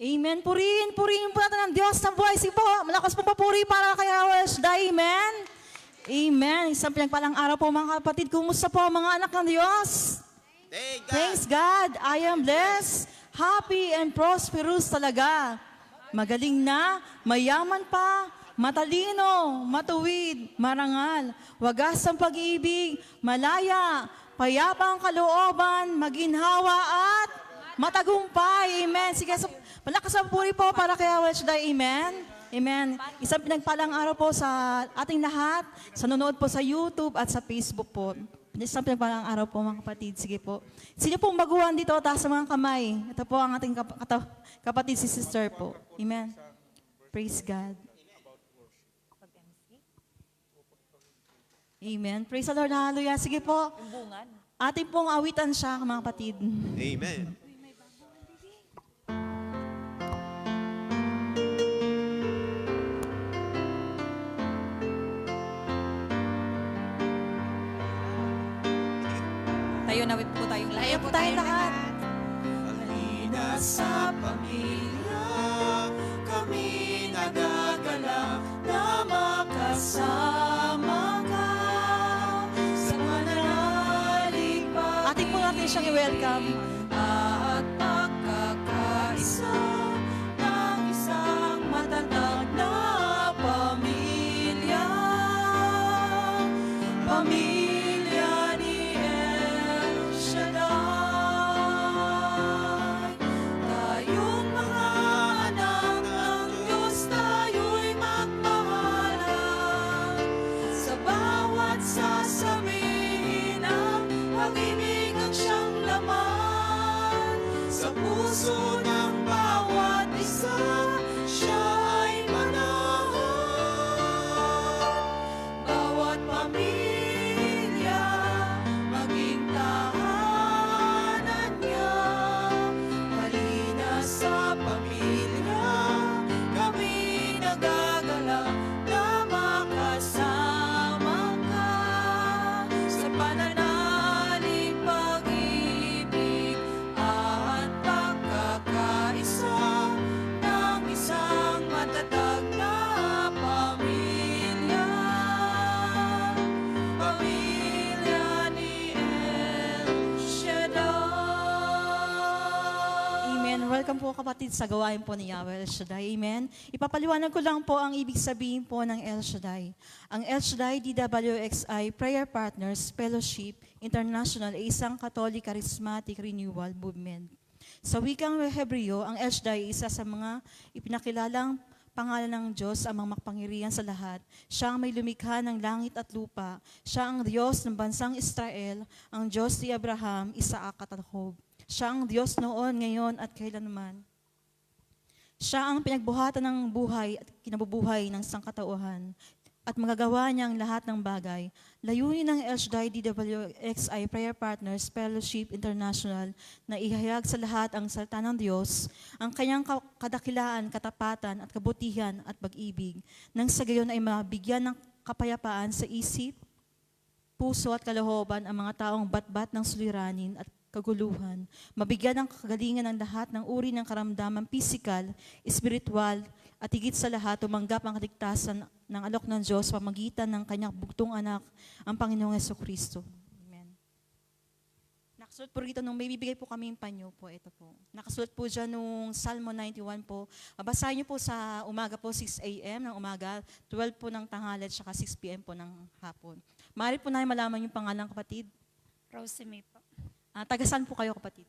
Amen. Purihin po natin ang Diyos ng buhay. Sige po, malakas pong papuri para kay Hawashda. Amen. Amen. Isang pinagpalang araw po mga kapatid. Kumusta po mga anak ng Diyos? Thanks God. I am blessed, happy and prosperous talaga. Magaling na, mayaman pa, matalino, matuwid, marangal, wagas ang pag-ibig, malaya, payapa ang kalooban, maginhawa at matagumpay. Amen. Sige, palakas ang puri po para kay Hawashda. Amen. Amen. Isang pinagpalang araw po sa ating lahat, sa nanonood po sa YouTube at sa Facebook po. Isang pinagpalang araw po mga kapatid. Sige po. Sino pong baguhan dito? Taas sa mga kamay. Ito po ang ating kapatid si sister po. Amen. Praise God. Amen. Praise the Lord. Hallelujah. Sige po. Ating pong awitan siya mga kapatid. Amen. Tayo nawit po tayong lahat. Tayo po tayong lahat. Halina sa pamilya, kami nagagala na makasama ka sa mananalig pa. Ating po natin siyang i-welcome. At pagkakaisa ng isang matatag na pamilya. Pamilya ni El Shaddai. Tayong mga anak ng Diyos, tayo'y magmahalan. Sa bawat sasabihin ang pag-ibig ang siyang laman. Sa puso ng bawat isa, siya ay manahan. Bawat pamilya, maging tahanan niya. Halina sa pamilya, kami nagagala na makasama ka sa pananalig, pag-ibig at pagkakaisa ng isang matatag na pamilya. Pamilya ni El Shaddai. Amen. Welcome po kapatid sa gawain po ni Yahweh El Shaddai. Amen. Ipapaliwanag ko lang po ang ibig sabihin po ng El Shaddai. Ang El Shaddai DWXI Prayer Partners Fellowship International ay isang Catholic Charismatic Renewal Movement. Sa wikang Hebreo, ang El Shaddai ay isa sa mga ipinakilalang pangalan ng Diyos, ang makapangyarihan sa lahat. Siya ang may lumikha ng langit at lupa. Siya ang Diyos ng bansang Israel, ang Diyos ni Abraham, Isaac at Jacob. Siya ang Diyos noon, ngayon at kailanman. Siya ang pinagbuhatan ng buhay at kinabubuhay ng sangkatauhan at magagawa niya ang lahat ng bagay. Layunin ng El Shaddai DWXI Prayer Partners Fellowship International na ihayag sa lahat ang salita ng Diyos, ang kanyang kadakilaan, katapatan at kabutihan at pag-ibig, nang sa gayon ay mabigyan ng kapayapaan sa isip, puso at kalooban ang mga taong batbat ng suliranin at kaguluhan, mabigyan ng kagalingan ng lahat ng uri ng karamdaman pisikal, espiritual, at higit sa lahat, tumanggap ang kaligtasan ng alok ng Diyos pamagitan ng kanyang bugtong anak, ang Panginoong Jesucristo. Amen. Nakasulat po rito, nung may bibigay po kami yung panyo po, ito po. Nakasulat po dyan nung Salmo 91 po. Basahin niyo po sa umaga po, 6 a.m. ng umaga, 12 po ng tanghali, at saka 6 p.m. po ng hapon. Maaari po namin malaman yung pangalan, kapatid. Rosemary po. Tagasan po kayo, kapatid?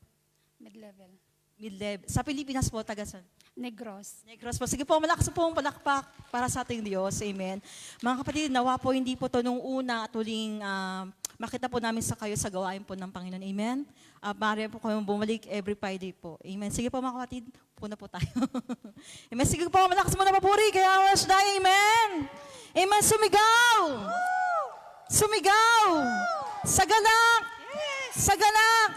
Mid-level. Mid-level. Sa Pilipinas po, tagasan? Negros. Negros po. Sige po, malakas po ang palakpak para sa ating Diyos. Amen. Mga kapatid, nawa po hindi po to nung una at huling makita po namin sa kayo sa gawain po ng Panginoon. Amen. Maaari po kayong bumalik every Friday po. Amen. Sige po mga kapatid, puna po tayo. Amen. Sige po, malakas mo na papuri kay Hawashda. Amen. Amen. Sumigaw! Sumigaw! Sagalak! Sagalak!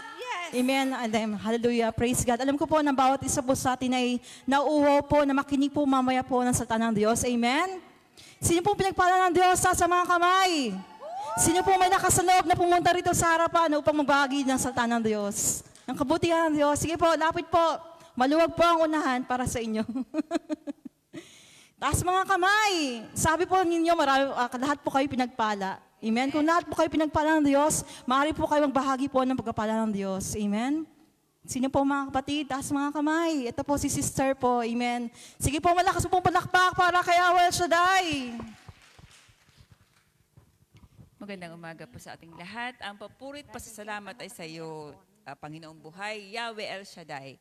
Amen. Hallelujah. Praise God. Alam ko po na bawat isa po sa atin ay nauuhaw po na makinig po mamaya po ng salita ng Diyos. Amen. Sino po pinagpala ng Diyos sa mga kamay? Sino po may nakasalog na pumunta rito sa harapan upang magbahagi ng salita ng Diyos? Ng kabutihan ng Diyos. Sige po, lapit po. Maluwag po ang unahan para sa inyo. Taas mga kamay. Sabi po ninyo, lahat po kayo pinagpala. Amen? Kung lahat po kayo pinagpala ng Diyos, maaari po kayo magbahagi po ng pagpapala ng Diyos. Amen? Sino po mga kapatid? Taas mga kamay. Ito po si sister po. Amen? Sige po, malakas po palakpak para kay El Shaddai. Magandang umaga po sa ating lahat. Ang papurit pasasalamat ay sa iyo, Panginoong Buhay, Yahweh El Shaddai.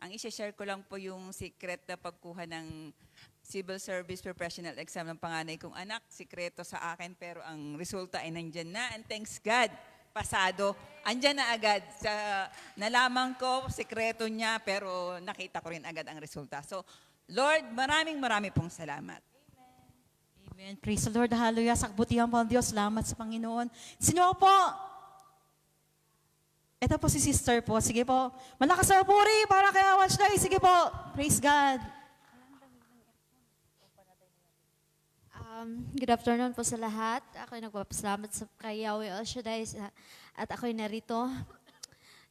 Ang isi-share ko lang po yung secret na pagkuha ng Civil Service Professional Exam ng panganay kong anak. Sikreto sa akin pero ang resulta ay nandyan na. And thanks God, pasado. Andyan na agad. Nalaman ko, sikreto niya pero nakita ko rin agad ang resulta. So, Lord, maraming pong salamat. Amen. Praise the Lord. Hallelujah. Sa kabutihan po ng Diyos. Salamat sa Panginoon. Sino po? Ito po si sister po. Sige po. Malakas na puri para kay El Shaddai. Sige po. Praise God. Good afternoon po sa lahat. Ako'y nagpapasalamat sa kay Yahweh El Shaddai at ako'y narito.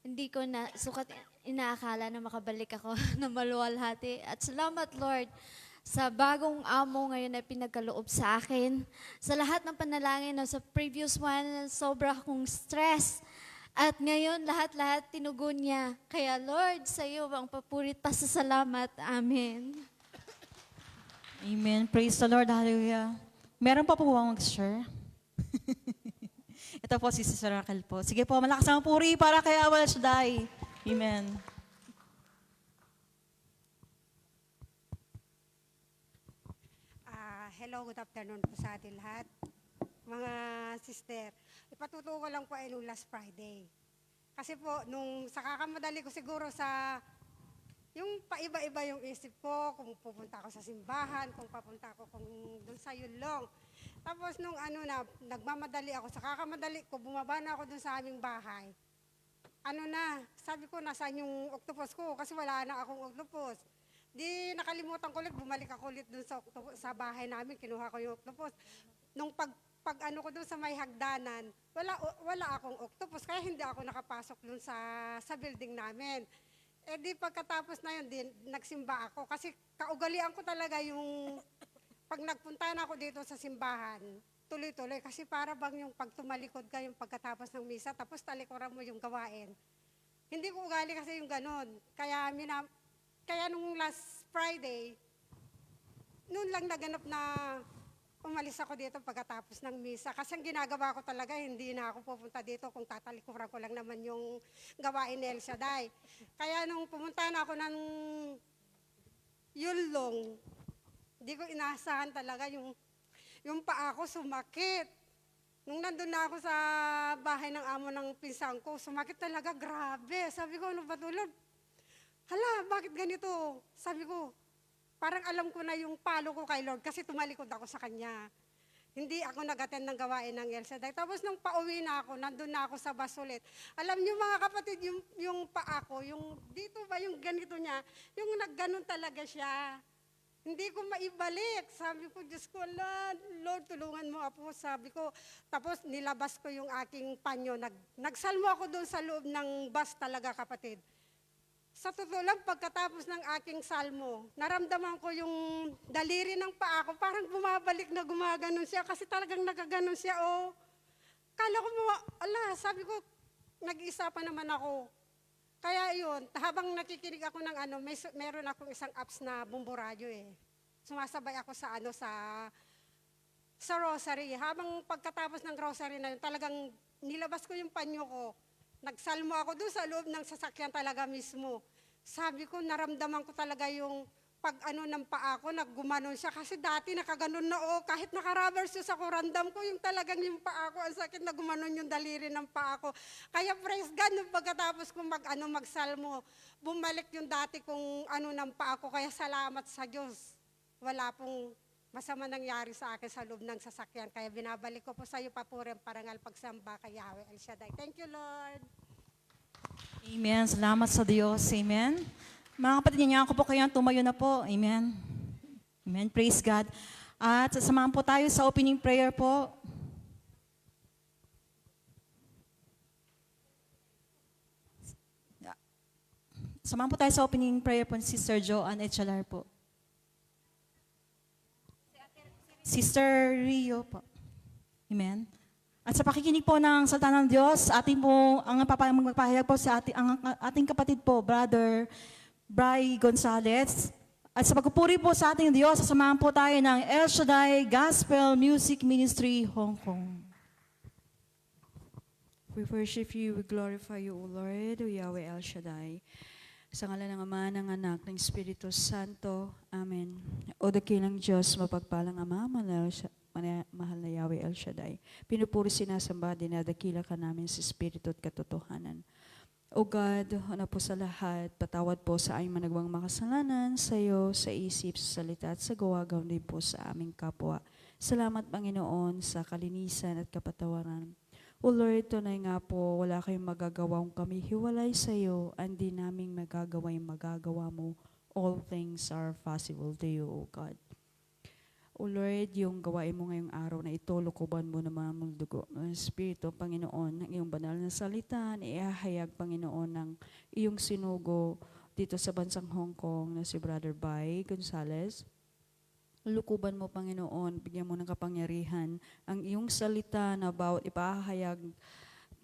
Hindi ko na sukat inaakala na makabalik ako na maluwalhati. At salamat Lord sa bagong amo ngayon na pinagkaloob sa akin. Sa lahat ng panalangin na sa previous one, sobra akong stress. At ngayon lahat-lahat tinugon niya. Kaya Lord, sa iyo ang papurit pasasalamat. Amen. Amen. Praise the Lord. Hallelujah. Meron pa po bang mag-share? Ito po si Sister Raquel po. Sige po, malakas ang puri para kay El Shaddai. Amen. Hello, good afternoon po sa atin lahat. Mga sister, ipatuto ko lang po ay nung last Friday. Kasi po, nung sa kakamadali ko siguro sa, yung paiba-iba yung isip ko, kung pupunta ako sa simbahan, kung papunta ako kung doon sa Yulong. Tapos nung nagmamadali ako, sa kakamadali ko, bumaba na ako doon sa aming bahay. Sabi ko, nasaan yung octopus ko? Kasi wala na akong octopus. Di nakalimutan ko ulit, bumalik ako ulit dun sa bahay namin, kinuha ko yung octopus. Nung pag ko dun sa may hagdanan, wala akong octopus, kaya hindi ako nakapasok dun sa building namin. Eh di pagkatapos na yun, nagsimba ako. Kasi kaugalian ko talaga yung, pag nagpunta na ako dito sa simbahan, tuloy-tuloy. Kasi para bang yung pag tumalikod ka yung pagkatapos ng misa, tapos talikuran mo yung gawain. Hindi ko ugali kasi yung ganon. Kaya nung last Friday, noon lang naganap na umalis ako dito pagkatapos ng misa. Kasi ang ginagawa ko talaga, hindi na ako pupunta dito kung tatalikuran ko lang naman yung gawain ni El Shaddai. Kaya nung pumunta na ako ng Yulong, hindi ko inaasahan talaga yung paa ko sumakit. Nung nandun na ako sa bahay ng amo ng pinsan ko, sumakit talaga, grabe. Sabi ko, ano ba tulad? Hala, bakit ganito? Sabi ko, parang alam ko na yung palo ko kay Lord kasi tumalikod ako sa Kanya. Hindi ako nag-attend ng gawain ng El Shaddai. Tapos nung pauwi na ako, nandun na ako sa bus ulit. Alam niyo mga kapatid, yung paa ko, yung dito ba yung ganito niya, yung nagganon talaga siya. Hindi ko maibalik. Sabi ko, Diyos ko, Lord, tulungan mo ako. Sabi ko, tapos nilabas ko yung aking panyo. Nagsalmo ako doon sa loob ng bus talaga, kapatid. Sa totoo lang, pagkatapos ng aking salmo, naramdaman ko yung daliri ng paa ko, parang bumabalik na gumaganon siya kasi talagang nakaganon siya, oh. Kala ko mo, sabi ko, nag-iisa pa naman ako. Kaya yun, habang nakikinig ako ng meron akong isang apps na bumburadyo eh. Sumasabay ako sa rosary. Habang pagkatapos ng rosary na yun, talagang nilabas ko yung panyo ko. Nagsalmo ako doon sa loob ng sasakyan talaga mismo. Sabi ko, naramdaman ko talaga yung ng paa ko, naggumanon siya. Kasi dati nakaganon na kahit naka-rubber shoes ako, randam ko yung talagang yung paa ko. Ang sakit na gumanon yung daliri ng paa ko. Kaya praise God, nung pagkatapos ko magsalmo, bumalik yung dati kong ng paa ko. Kaya salamat sa Diyos. Wala pong masama nangyari sa akin sa loob ng sasakyan. Kaya binabalik ko po sa iyo papuri ang parangal pagsamba kay Yahweh El Shaddai. Thank you, Lord. Amen. Salamat sa Diyos. Amen. Mga kapatid, niya ako po kayo tumayo na po. Amen. Amen. Praise God. At sasamahan po tayo sa opening prayer po. Samahan po tayo sa opening prayer po ni Sister Joanne Echalar po. Sister Rio po. Amen. At sa pakikinig po ng salita ng Diyos, ating po, ang magpapahayag po sa ating kapatid po, Brother Bry Gonzalez. At sa pagpupuri po sa ating Diyos, sasamahan po tayo ng El Shaddai Gospel Music Ministry, Hong Kong. We worship you, we glorify you, O Lord, O Yahweh El Shaddai. Sa ngalan ng Ama, ng Anak, ng Espiritu Santo. Amen. O dakilang Diyos, mapagpalang Ama, mahal na Yahweh El Shaddai. Pinupuri, sinasamba, dinadakila ka namin sa Espiritu at katotohanan. O God, una po sa lahat, patawad po sa aming managwang makasalanan, sa iyo, sa isip, sa salita at sa gawa, gawin din po sa aming kapwa. Salamat, Panginoon, sa kalinisan at kapatawaran. O Lord, tunay nga po, wala kayong magagawa kung kami hiwalay sa iyo, hindi namin magagawa yung magagawa mo. All things are possible to you, O God. O Lord, yung gawain mo ngayong araw na ito, lukuban mo naman ang dugo ng Espiritu, Panginoon, ng iyong banal na salita, na iahayag, Panginoon, ng iyong sinugo dito sa bansang Hong Kong na si Brother Bry Gonzalez. Lukuban mo, Panginoon, bigyan mo ng kapangyarihan ang iyong salita na bawat ipahayag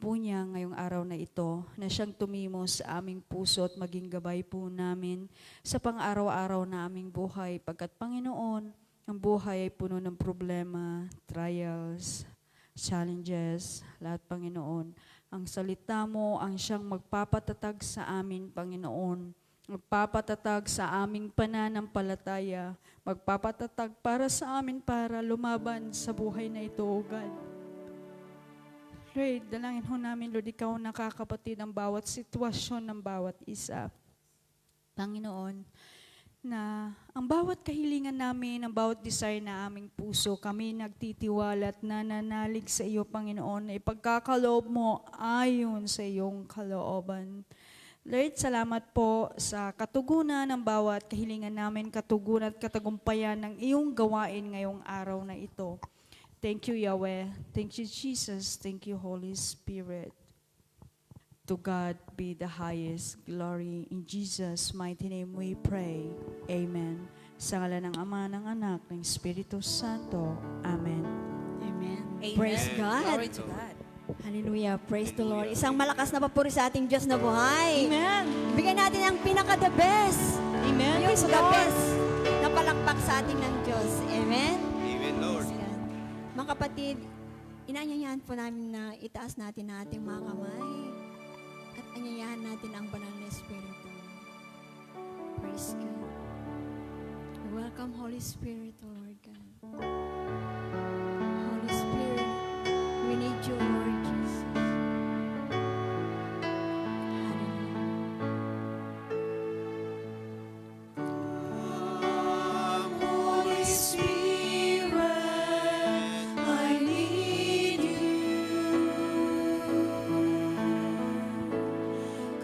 po niya ngayong araw na ito, na siyang tumimos sa aming puso at maging gabay po namin sa pang-araw-araw na aming buhay. Pagkat, Panginoon, ang buhay ay puno ng problema, trials, challenges, lahat, Panginoon. Ang salita mo ang siyang magpapatatag sa amin, Panginoon. Magpapatatag sa aming pananampalataya. Magpapatatag para sa amin para lumaban sa buhay na ito, O God. Lord, dalangin ho namin, Lord, ikaw nakakapatid ang bawat sitwasyon ng bawat isa. Panginoon, na ang bawat kahilingan namin, ang bawat desire na aming puso, kami nagtitiwala at nananalig sa iyo, Panginoon, na ipagkakaloob mo ayon sa iyong kalooban. Lord, salamat po sa katugunan ng bawat kahilingan namin, katugunan at katagumpayan ng iyong gawain ngayong araw na ito. Thank you, Yahweh. Thank you, Jesus. Thank you, Holy Spirit. To God be the highest glory. In Jesus' mighty name we pray. Amen. Sa ngalan ng Ama, ng Anak, ng Espiritu Santo. Amen. Amen. Amen. Praise God. Glory to God. Hallelujah. Praise the Lord. Isang malakas na papuri sa ating Diyos na buhay. Amen. Bigyan natin ang pinaka-the best. Amen. Yung Praise the the Lord. best na palakpak sa ating ng Diyos. Amen? Amen, Lord. Praise God. Mga kapatid, inaanyayahan po namin na itaas natin ang ating mga kamay at anyayahan natin ang banal na Espiritu. Praise God. Welcome, Holy Spirit, Lord God. Holy Spirit, we need you, Lord Jesus. Holy Spirit, I need you.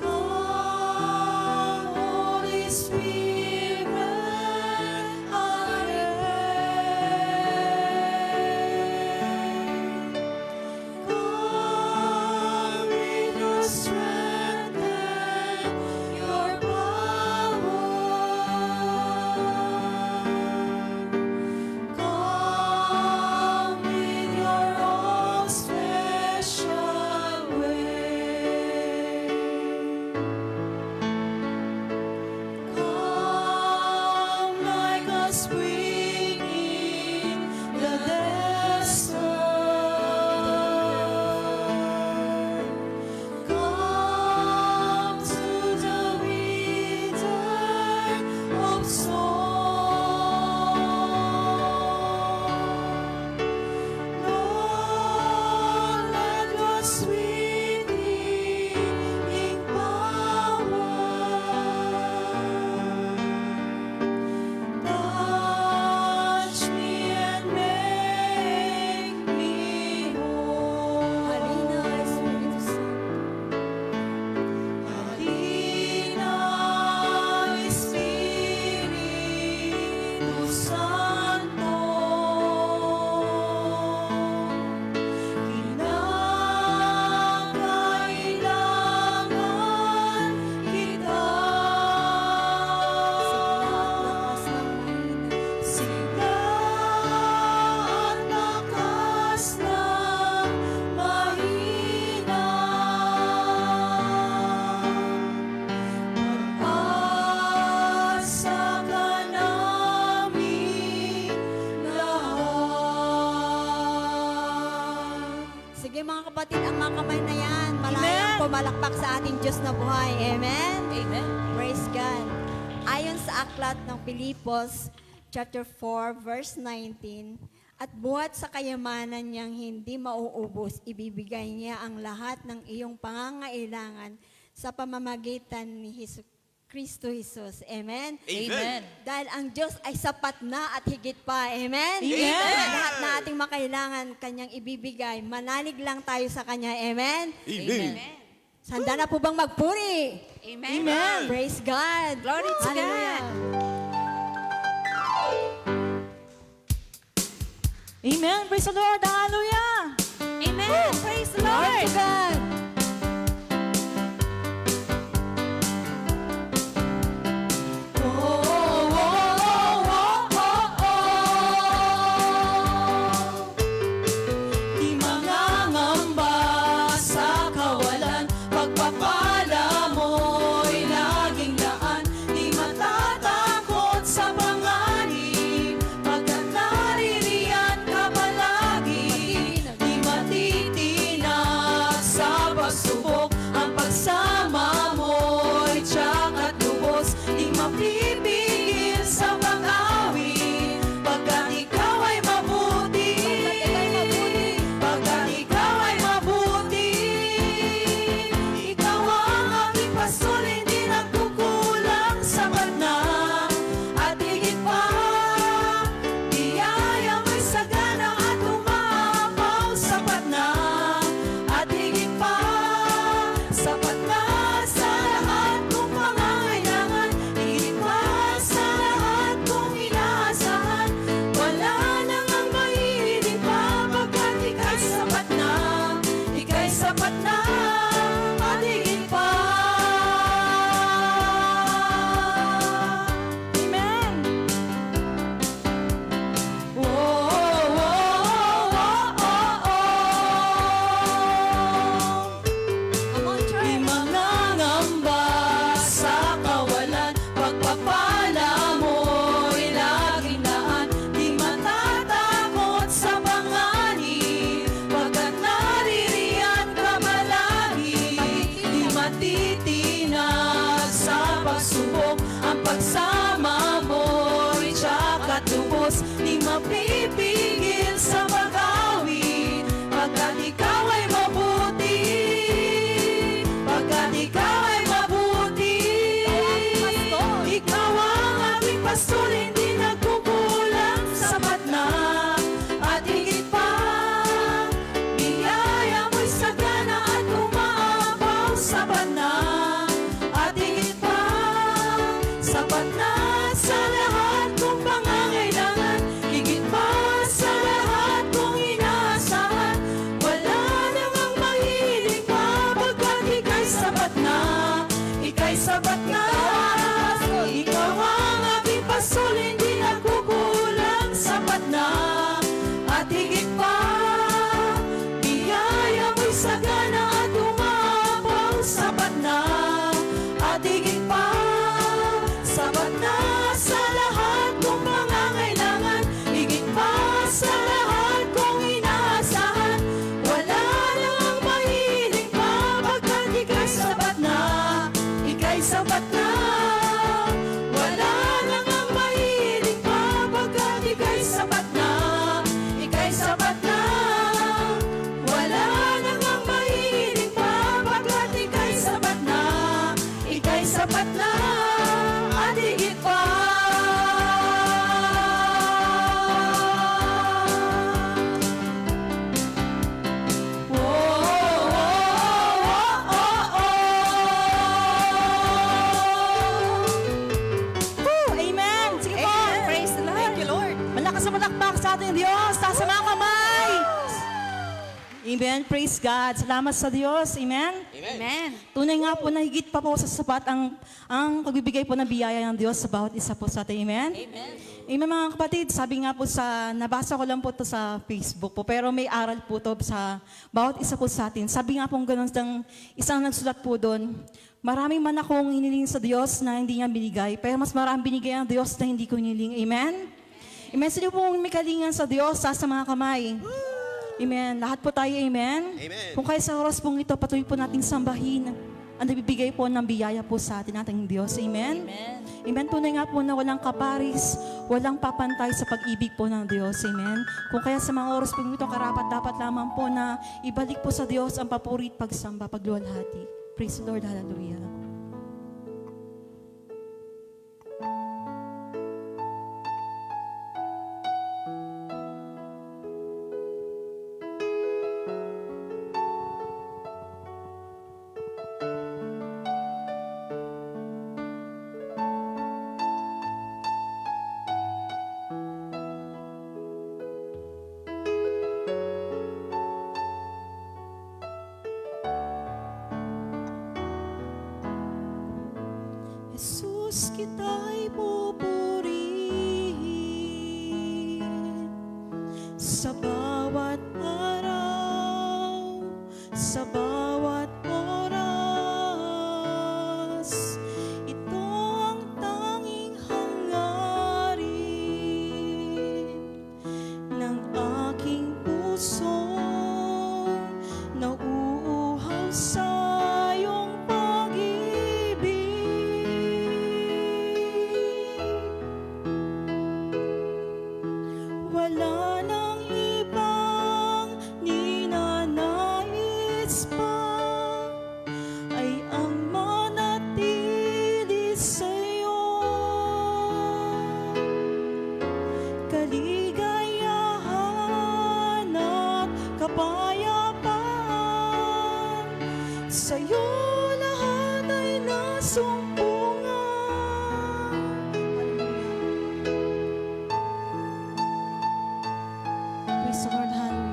Come, Holy Spirit, I mga kamay na yan, malayang pumalakpak sa ating Diyos na buhay. Amen? Amen. Praise God. Ayon sa aklat ng Pilipos, chapter 4, verse 19, at buhat sa kayamanan niyang hindi mauubos, ibibigay niya ang lahat ng iyong pangangailangan sa pamamagitan ni Kristo Jesus. Amen? Amen. Dahil ang Diyos ay sapat na at higit pa. Amen? Amen. Lahat na ating makailangan, Kanyang ibibigay. Manalig lang tayo sa Kanya. Amen? Amen. Handa na po bang magpuri? Amen. Praise God. Glory to Hallelujah. Amen. Praise the Lord. Hallelujah. Amen. Praise the Glory Lord. to God. Di mangangamba sa kawalan, pagpapala mo'y laging daan. Di matatakot sa panganib, pagkat naririyan ka palagi. Di matitinag sa pagsubok, ang pagsama mo'y tiyak at lubos. Di mapipigil sa pag-awit, pagkat ikaw ay mabuti. Pagkat ikaw ay mabuti, ikaw ang aking pastol, hindi nagkukulang, sapat na at higit pa. Biyaya mo'y sagana at umapaw, sapat na at higit pa. Sapat na sa lahat kong pangangailangan, higit pa sa lahat kong inaasahan. Wala nang ang mahihiling pa, pagkat ika'y sapat na, ika'y sapat na at higit pa. Amen. Oh, oh, oh, oh, oh, oh. Come on, Di church. mangangamba sa kawalan, pagpapala mo'y laging daan. Di matatakot sa panganib, pagkat naririyan ka palagi. Di matitinag sa pagsubok, ang pagsama mo'y tiyak at lubos. Di mapipigil sa pag-awit, pagkat ikaw ay mabuti. Pagkat ikaw ay mabuti, ikaw ang aking pastol, hindi nagkukulang, sapat na at higit pa. Biyaya mo'y sagana at umaapaw, sapat na at higit pa. Sapat na sa lahat kong pangangailangan, higit pa sa lahat kong inaasahan. Wala namang mahilig pa, pagkat ika'y sapat na, ika'y sapat na. Ikaw ang aking pastol, hindi nagkukulang, sapat na at higit pa. Biyaya mo'y sagana at umapaw, sapat na at higit pa. Sapat na sa lahat kong pangangailangan, higit pa sa lahat kong inaasahan. Wala namang mahiling pa, pagkat ika'y sapat na, ika'y sapat na. Wala nang ang mahiling pa, pagkat ika'y sapat na, ika'y sapat na. Wala nang ang mahiling pa, pagkat ika'y sapat na, ika'y sapat na at higit pa. Oh, oh, oh, oh, oh. Woo! Amen! Sige po! Praise the Lord. Thank you, Lord. Malakas na malakpak sa ating Diyos. Taas ang mga kamay. Amen. Praise God. Salamat sa Diyos. Amen. Amen. Tunay nga po na higit pa po sa sapat ang pagbibigay po ng biyaya ng Diyos sa bawat isa po sa atin. Amen. Amen. Amen mga kapatid, sabi nga po nabasa ko lang po to sa Facebook po, pero may aral po to sa bawat isa po sa atin. Sabi nga po ganun isang nagsulat po doon, maraming man akong hiniling sa Diyos na hindi niya binigay, pero mas maraming binigay ang Diyos na hindi ko hiniling. Amen? Amen. Sino po may kalingan sa Diyos, sa mga kamay? Amen. Lahat po tayo, amen? Amen. Kung kaya sa oras pong ito, patuloy po nating sambahin ang nabibigay po ng biyaya po sa atin nating Diyos. Amen? Amen. Tunay nga po na walang kaparis, walang papantay sa pag-ibig po ng Diyos. Amen? Kung kaya sa mga oras pong ito, karapat dapat lamang po na ibalik po sa Diyos ang papurit, pagsamba, pagluwalhati. Praise the Lord. Hallelujah. Jesus, kita'y pupurihin sa bawat araw, sa bawat oras. Ito ang tanging hangarin ng aking puso, nauuhaw sa iyong pag-ibig. Wala nang ibang ninanais pa, ay ang manatili sa'yo. Kaligayahan at kapayapaan, sa'yo lahat ay nasumpungan. Praise the Lord, hallelujah.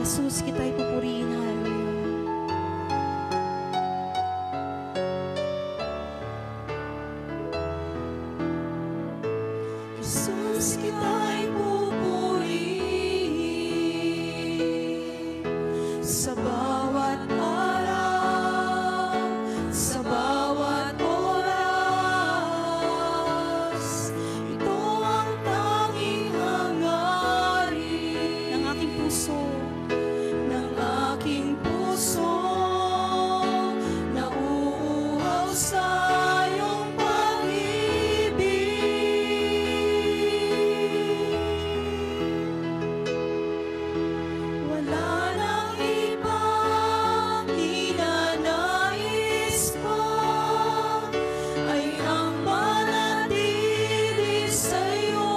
Jesus, kita'y pupurihin, hallelujah. Jesus, kita'y pupurihin sa bawat araw, sa bawat oras. Ito ang tanging hangarin ng aking puso, ng aking puso, nauuhaw sa iyong pag-ibig. Wala nang ibang ninanais pa, ay ang manatili sa'yo.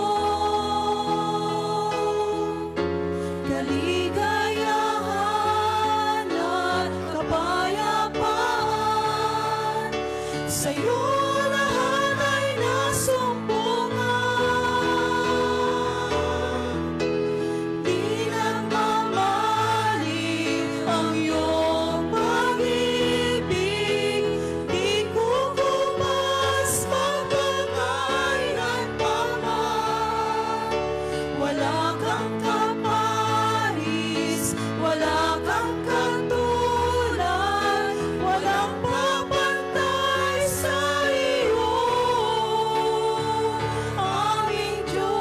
Kaligayahan at kapayapaan, sa'yo lahat ay nasumpungan. Di nagmamali ang iyong pag-ibig, di kukupas magpapakailanman. Wala kang kaparis, wala kang katulad, walang papantay sa iyo, aming Diyos.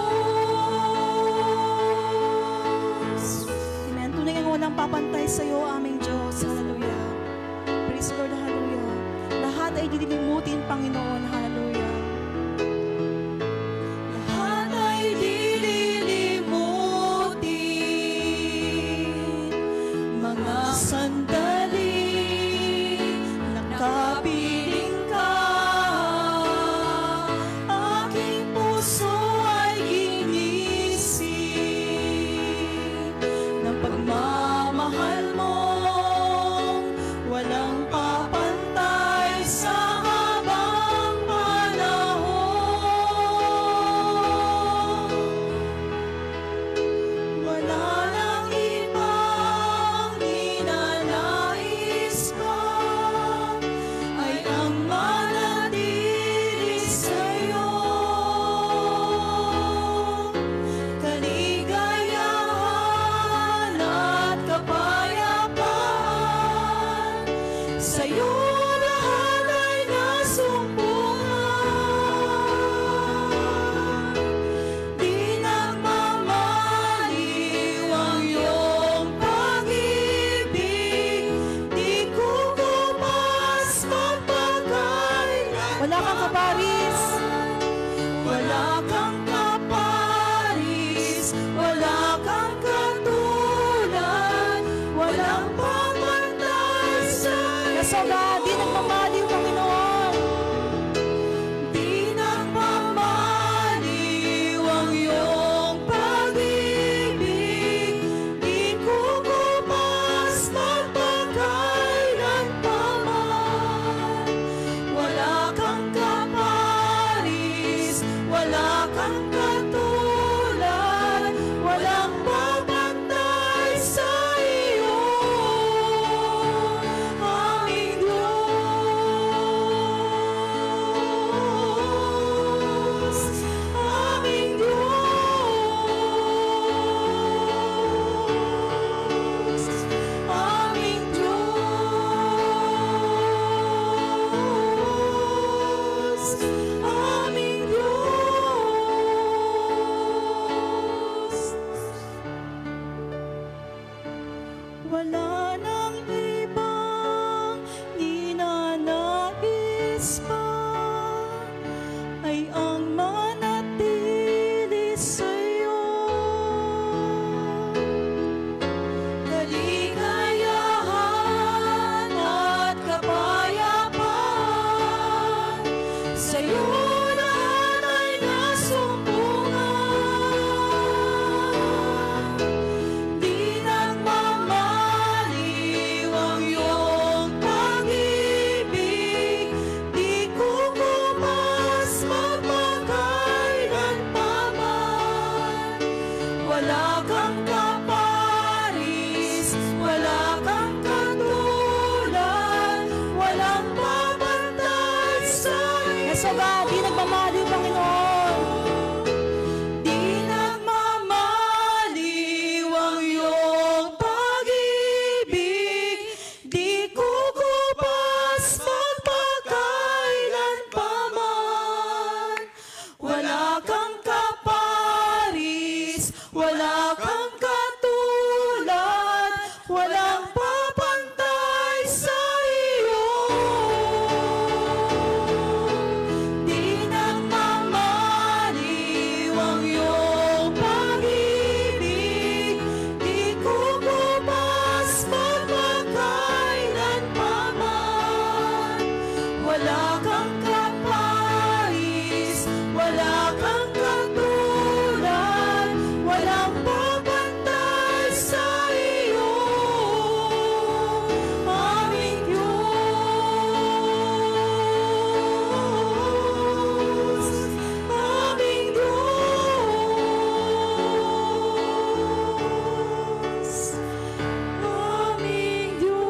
Amen. Tunay ang walang papantay sa iyo, aming Diyos. Hallelujah. Praise the Lord. Hallelujah. Lahat ay dililimutin, Panginoon. Hallelujah. Lahat ay dililimutin, mga sandali nakapiling ka. Aking puso ay ginising ng pagmamahal mong walang papantay sa habang panahon. Wala kang kaparis. Wala kang kaparis. Wala kang katulad. Walang pamantay sa iyo. Yes, O God, di nagmamaliw, Panginoon. Di nagmamaliw ang iyong pag-ibig. Di kukupas magpakailan pa man. Wala kang kaparis, wala kang katulad, walang babantay sa iyo, aming Diyos, aming Diyos, aming Diyos, aming Diyos. Wala nang ibang ninanais pa ay ang manatili sa'yo. Kaligayahan at kapayapaan sa'yo lahat ay nasumpungan. Di nagmamaliw ang iyong pag-ibig. Di kukupas magpakailan pa man. Wala kang kaparis, wala kang katulad, walang babantay sa iyo. Yes, O God, di nagmamaliw, Panginoon. Di nagmamaliw ang iyong pag-ibig. Di kukupas magpakailan pa man. Wala kang kaparis, wala kang katulad, walang papantay sa iyo. Di nagmamaliw ang iyong pag-ibig. Di kukupas magpakailan pa man. Wala kang kaparis, wala kang katulad, walang babantay sa iyo, aming Diyos, aming Diyos, aming Diyos.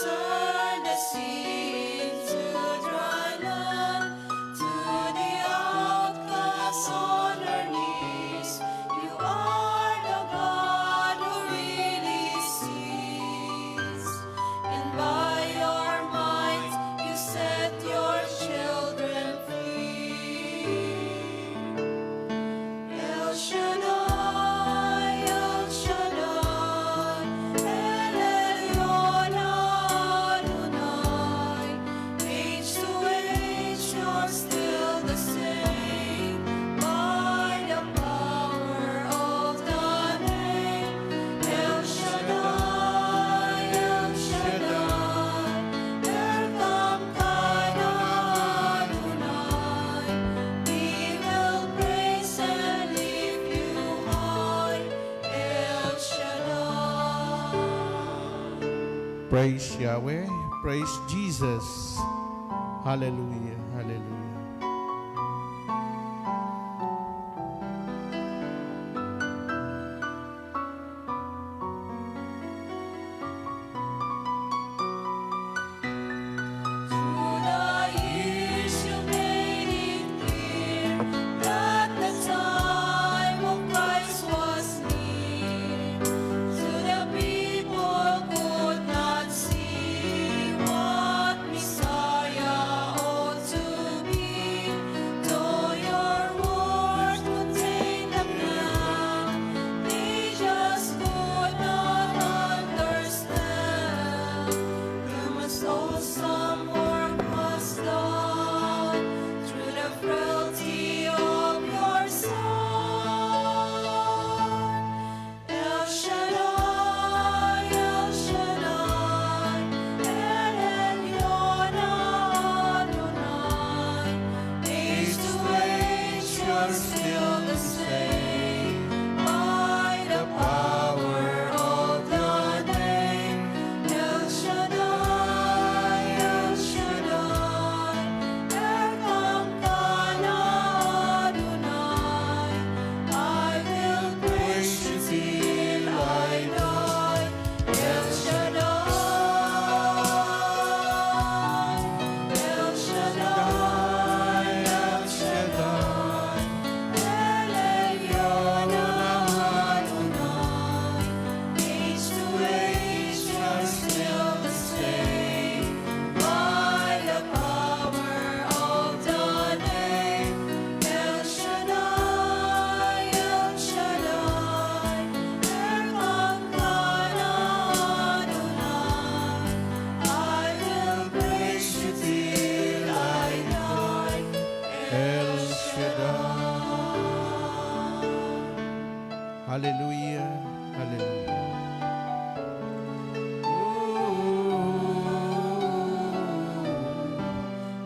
turn the sea into dry land. To the outcasts on their knees, you are the God who really sees. And by your might, you set your children free. El Shaddai, El Shaddai, El Elyon Adonai. Age to age, you're still the same. By the power of the name, El Shaddai, El Shaddai, Erkamkana Adonai. We will praise and lift you high, El Shaddai. Praise Yahweh. Praise Jesus. Hallelujah. Hallelujah. Through the years you made it clear that the time of Christ was near. To the people could not see what Messiah ought to be. Though your word contained a plan, they just could not understand. You must know some work was done through the frailty of your Son. El Shaddai, El Shaddai, El Elyon Adonai. Age to age, you're still the same. By the power of the name, El Shaddai, El Shaddai, Erkamkana Adonai. I will praise you till I die, El Shaddai, El Shaddai, El Shaddai, El Elyon Adonai. Age to age, you're still the same. By the power of the name, El Shaddai, El Shaddai, Erkamkana Adonai. I will praise you till I die, El Shaddai. Hallelujah. Hallelujah.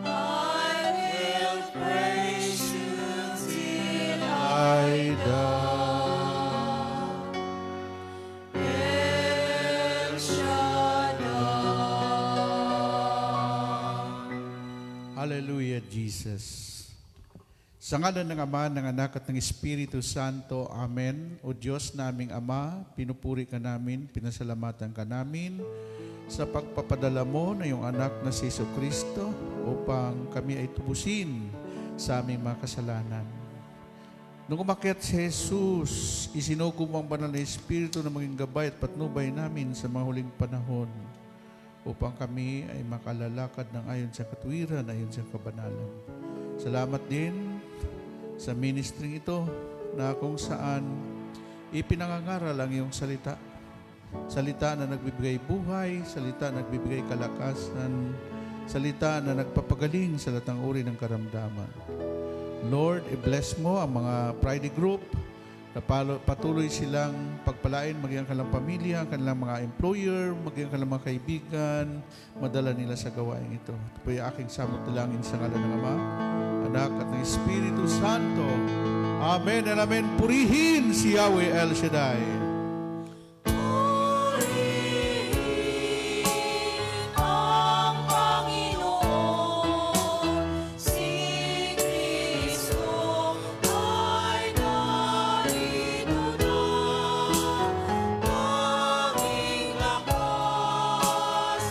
I will praise you till I die. El Shaddai. Hallelujah, Jesus. Sa ngalan ng Ama, ng Anak at ng Espiritu Santo, Amen. O Diyos naming Ama, pinupuri ka namin, pinasalamatan ka namin sa pagpapadala mo na iyong anak na si Jesucristo upang kami ay tubusin sa aming mga kasalanan. Nung umakyat si Jesus, isinugo mo ang banal na Espiritu na maging gabay at patnubay namin sa mga huling panahon upang kami ay makalalakad ng ayon sa katuwiran, ayon sa kabanalan. Salamat din sa ministry ito na kung saan ipinangangaral ang iyong salita. Salita na nagbibigay buhay, salita na nagbibigay kalakasan, salita na nagpapagaling sa lahat ng uri ng karamdaman. Lord, i-bless mo ang mga Friday group na patuloy silang pagpalain, maging ang kanilang pamilya, ang kanilang mga employer, maging ang kanilang mga kaibigan, madala nila sa gawain ito. Ito po yung aking samot dalangin sa ngalan ng Ama, Anak at ng Espiritu Santo. Amen and amen. Purihin si Yahweh El Shaddai. Ang Panginoon, si Kristo ay narito na. Aming lakas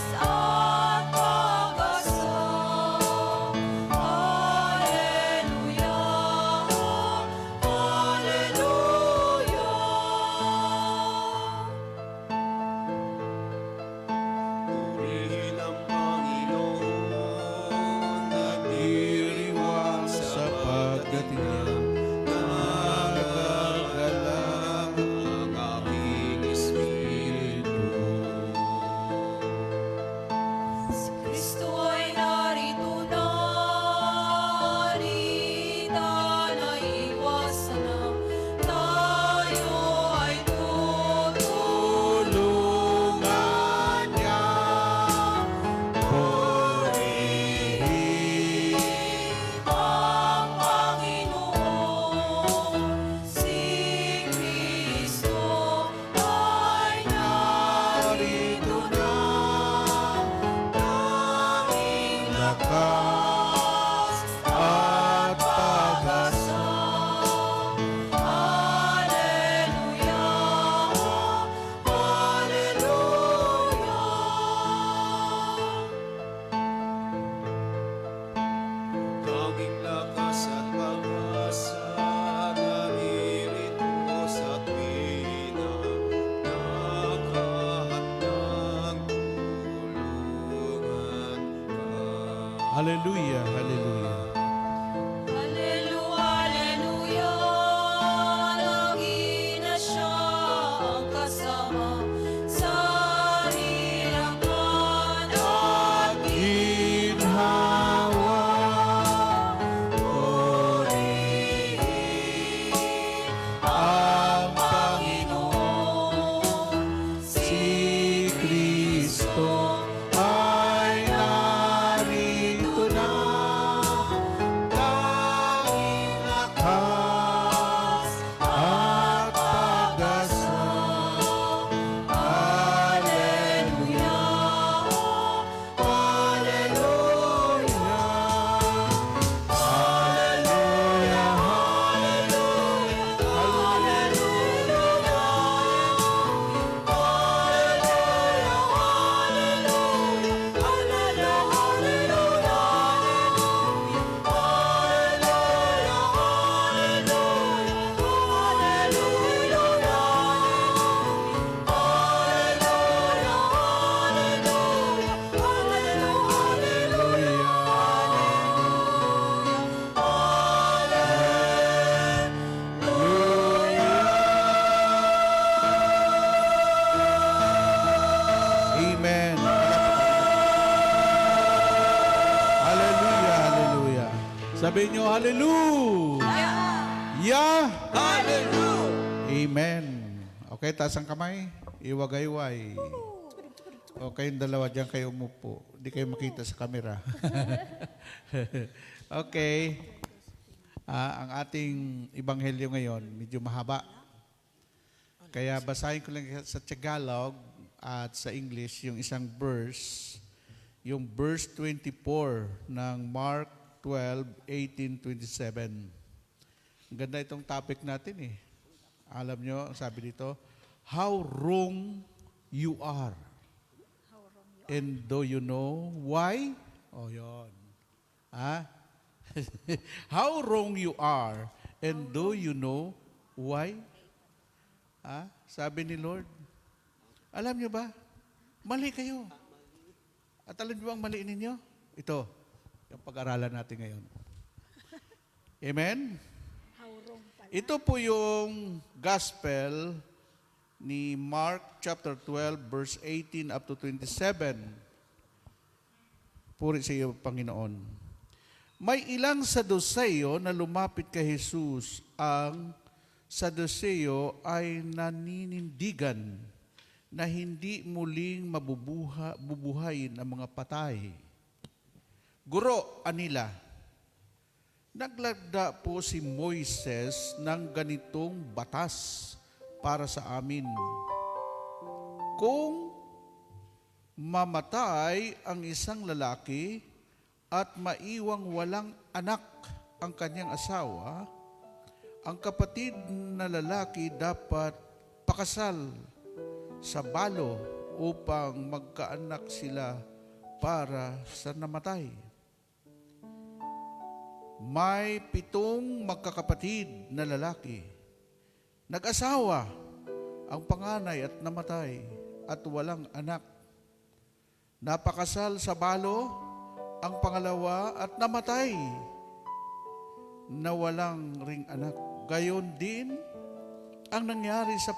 Si Kristo ay narito na, di tayo iwasan na, tayo ay Tulungan niya, purihin ang Panginoon. Si Kristo ay narito na, tanging lakas at pag-asa. Hallelujah, Hallelujah. Tanging lakas at pag-asa, naririto sa tuwina, nakahandang tulungan ka. Hallelujah, hallelujah. Hallelujah, Hallelujah. Lagi na siya ang kasama sa hirapan at Ginhawa, purihin ang Panginoon. si Kristo ay narito na, tanging lakas at pag-asa. Hallelujah, hallelujah, hallelujah, Amen. Hallelujah, hallelujah. Sabihin nyo, hallelujah. Yeah. Hallelujah! Amen. Okay, taas ang kamay. Iwagayway. O kayong dalawa dyan kayo umupo. Hindi kayo makita sa camera. Okay. Ang ating ebanghelyo ngayon, medyo mahaba. Kaya basahin ko lang sa Tagalog at sa English yung isang verse. Yung verse 24 ng Mark 12:18-27. Ang ganda itong topic natin eh. Alam nyo, ang sabi dito, how wrong you are. And do you know why? Oh, yun. Ha? How wrong you are. And do you know why? Ha? Sabi ni Lord, alam nyo ba? Mali kayo. At alam nyo bang mali ninyo? Ito, yung pag-aralan natin ngayon. Amen? Ito po yung gospel ni Mark chapter 12 verse 18 up to 27. Puri sa iyo, Panginoon. May ilang Saduceo na lumapit kay Jesus. Ang Saduceo ay naninindigan na hindi muling bubuhayin ang mga patay. Guro, anila, naglagda po si Moises ng ganitong batas para sa amin. Kung mamatay ang isang lalaki at maiwang walang anak ang kanyang asawa, ang kapatid na lalaki dapat pakasal sa balo upang magkaanak sila para sa namatay. May 7 magkakapatid na lalaki. Nag-asawa ang panganay at namatay at walang anak. Napakasal sa balo ang pangalawa at namatay na walang ring anak. Gayon din ang nangyari sa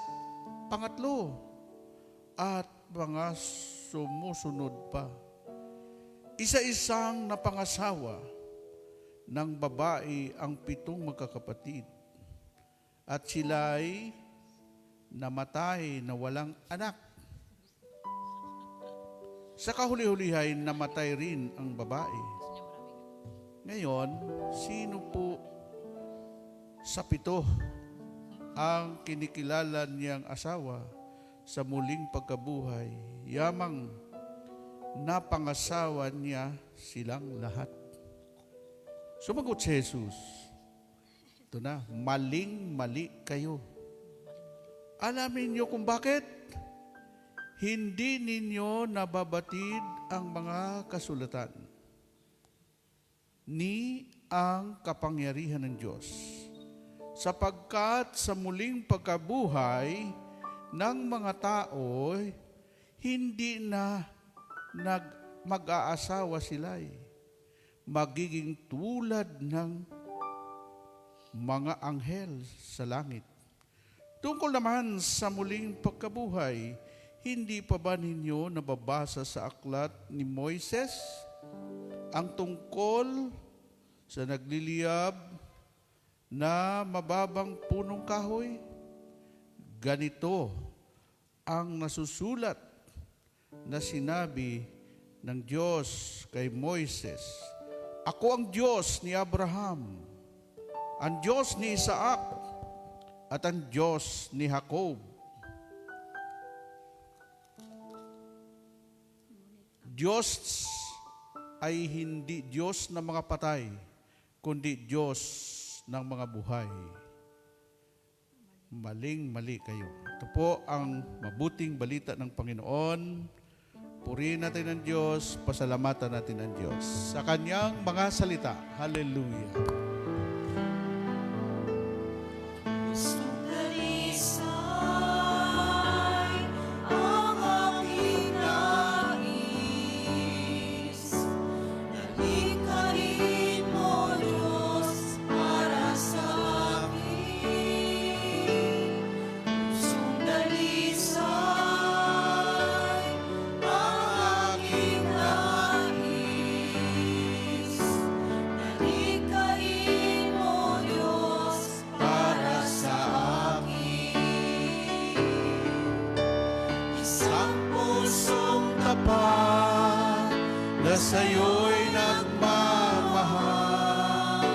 pangatlo at mga sumusunod pa. Isa-isang napangasawa ng babae ang 7 magkakapatid. At sila'y namatay na walang anak. Sa kahuli-hulihay, namatay rin ang babae. Ngayon, sino po sa 7 ang kinikilala niyang asawa sa muling pagkabuhay? Yamang napangasawa niya silang lahat. Sumagot si Jesus, ito na, maling-mali kayo. Alamin niyo kung bakit? Hindi ninyo nababatid ang mga kasulatan ni ang kapangyarihan ng Diyos. Sapagkat sa muling pagkabuhay ng mga tao, hindi na mag-aasawa sila. Magiging tulad ng mga anghel sa langit. Tungkol naman sa muling pagkabuhay, hindi pa ba ninyo nababasa sa aklat ni Moises ang tungkol sa nagliliyab na mababang punong kahoy? Ganito ang nasusulat na sinabi ng Diyos kay Moises, ako ang Diyos ni Abraham, ang Diyos ni Isaac, at ang Diyos ni Jacob. Diyos ay hindi Diyos ng mga patay, kundi Diyos ng mga buhay. Maling-mali kayo. Ito po ang mabuting balita ng Panginoon. Purihin natin ang Diyos, pasalamatan natin ang Diyos sa Kanyang mga salita. Hallelujah. Gustong dalisay ang aking nais. Dalikain mo, Diyos, para sa akin. Gustong dalisay ang aking nais. Dalikain mo, Diyos, para sa akin. Isang pusong Tapat na sa'yo'y nagmamahal.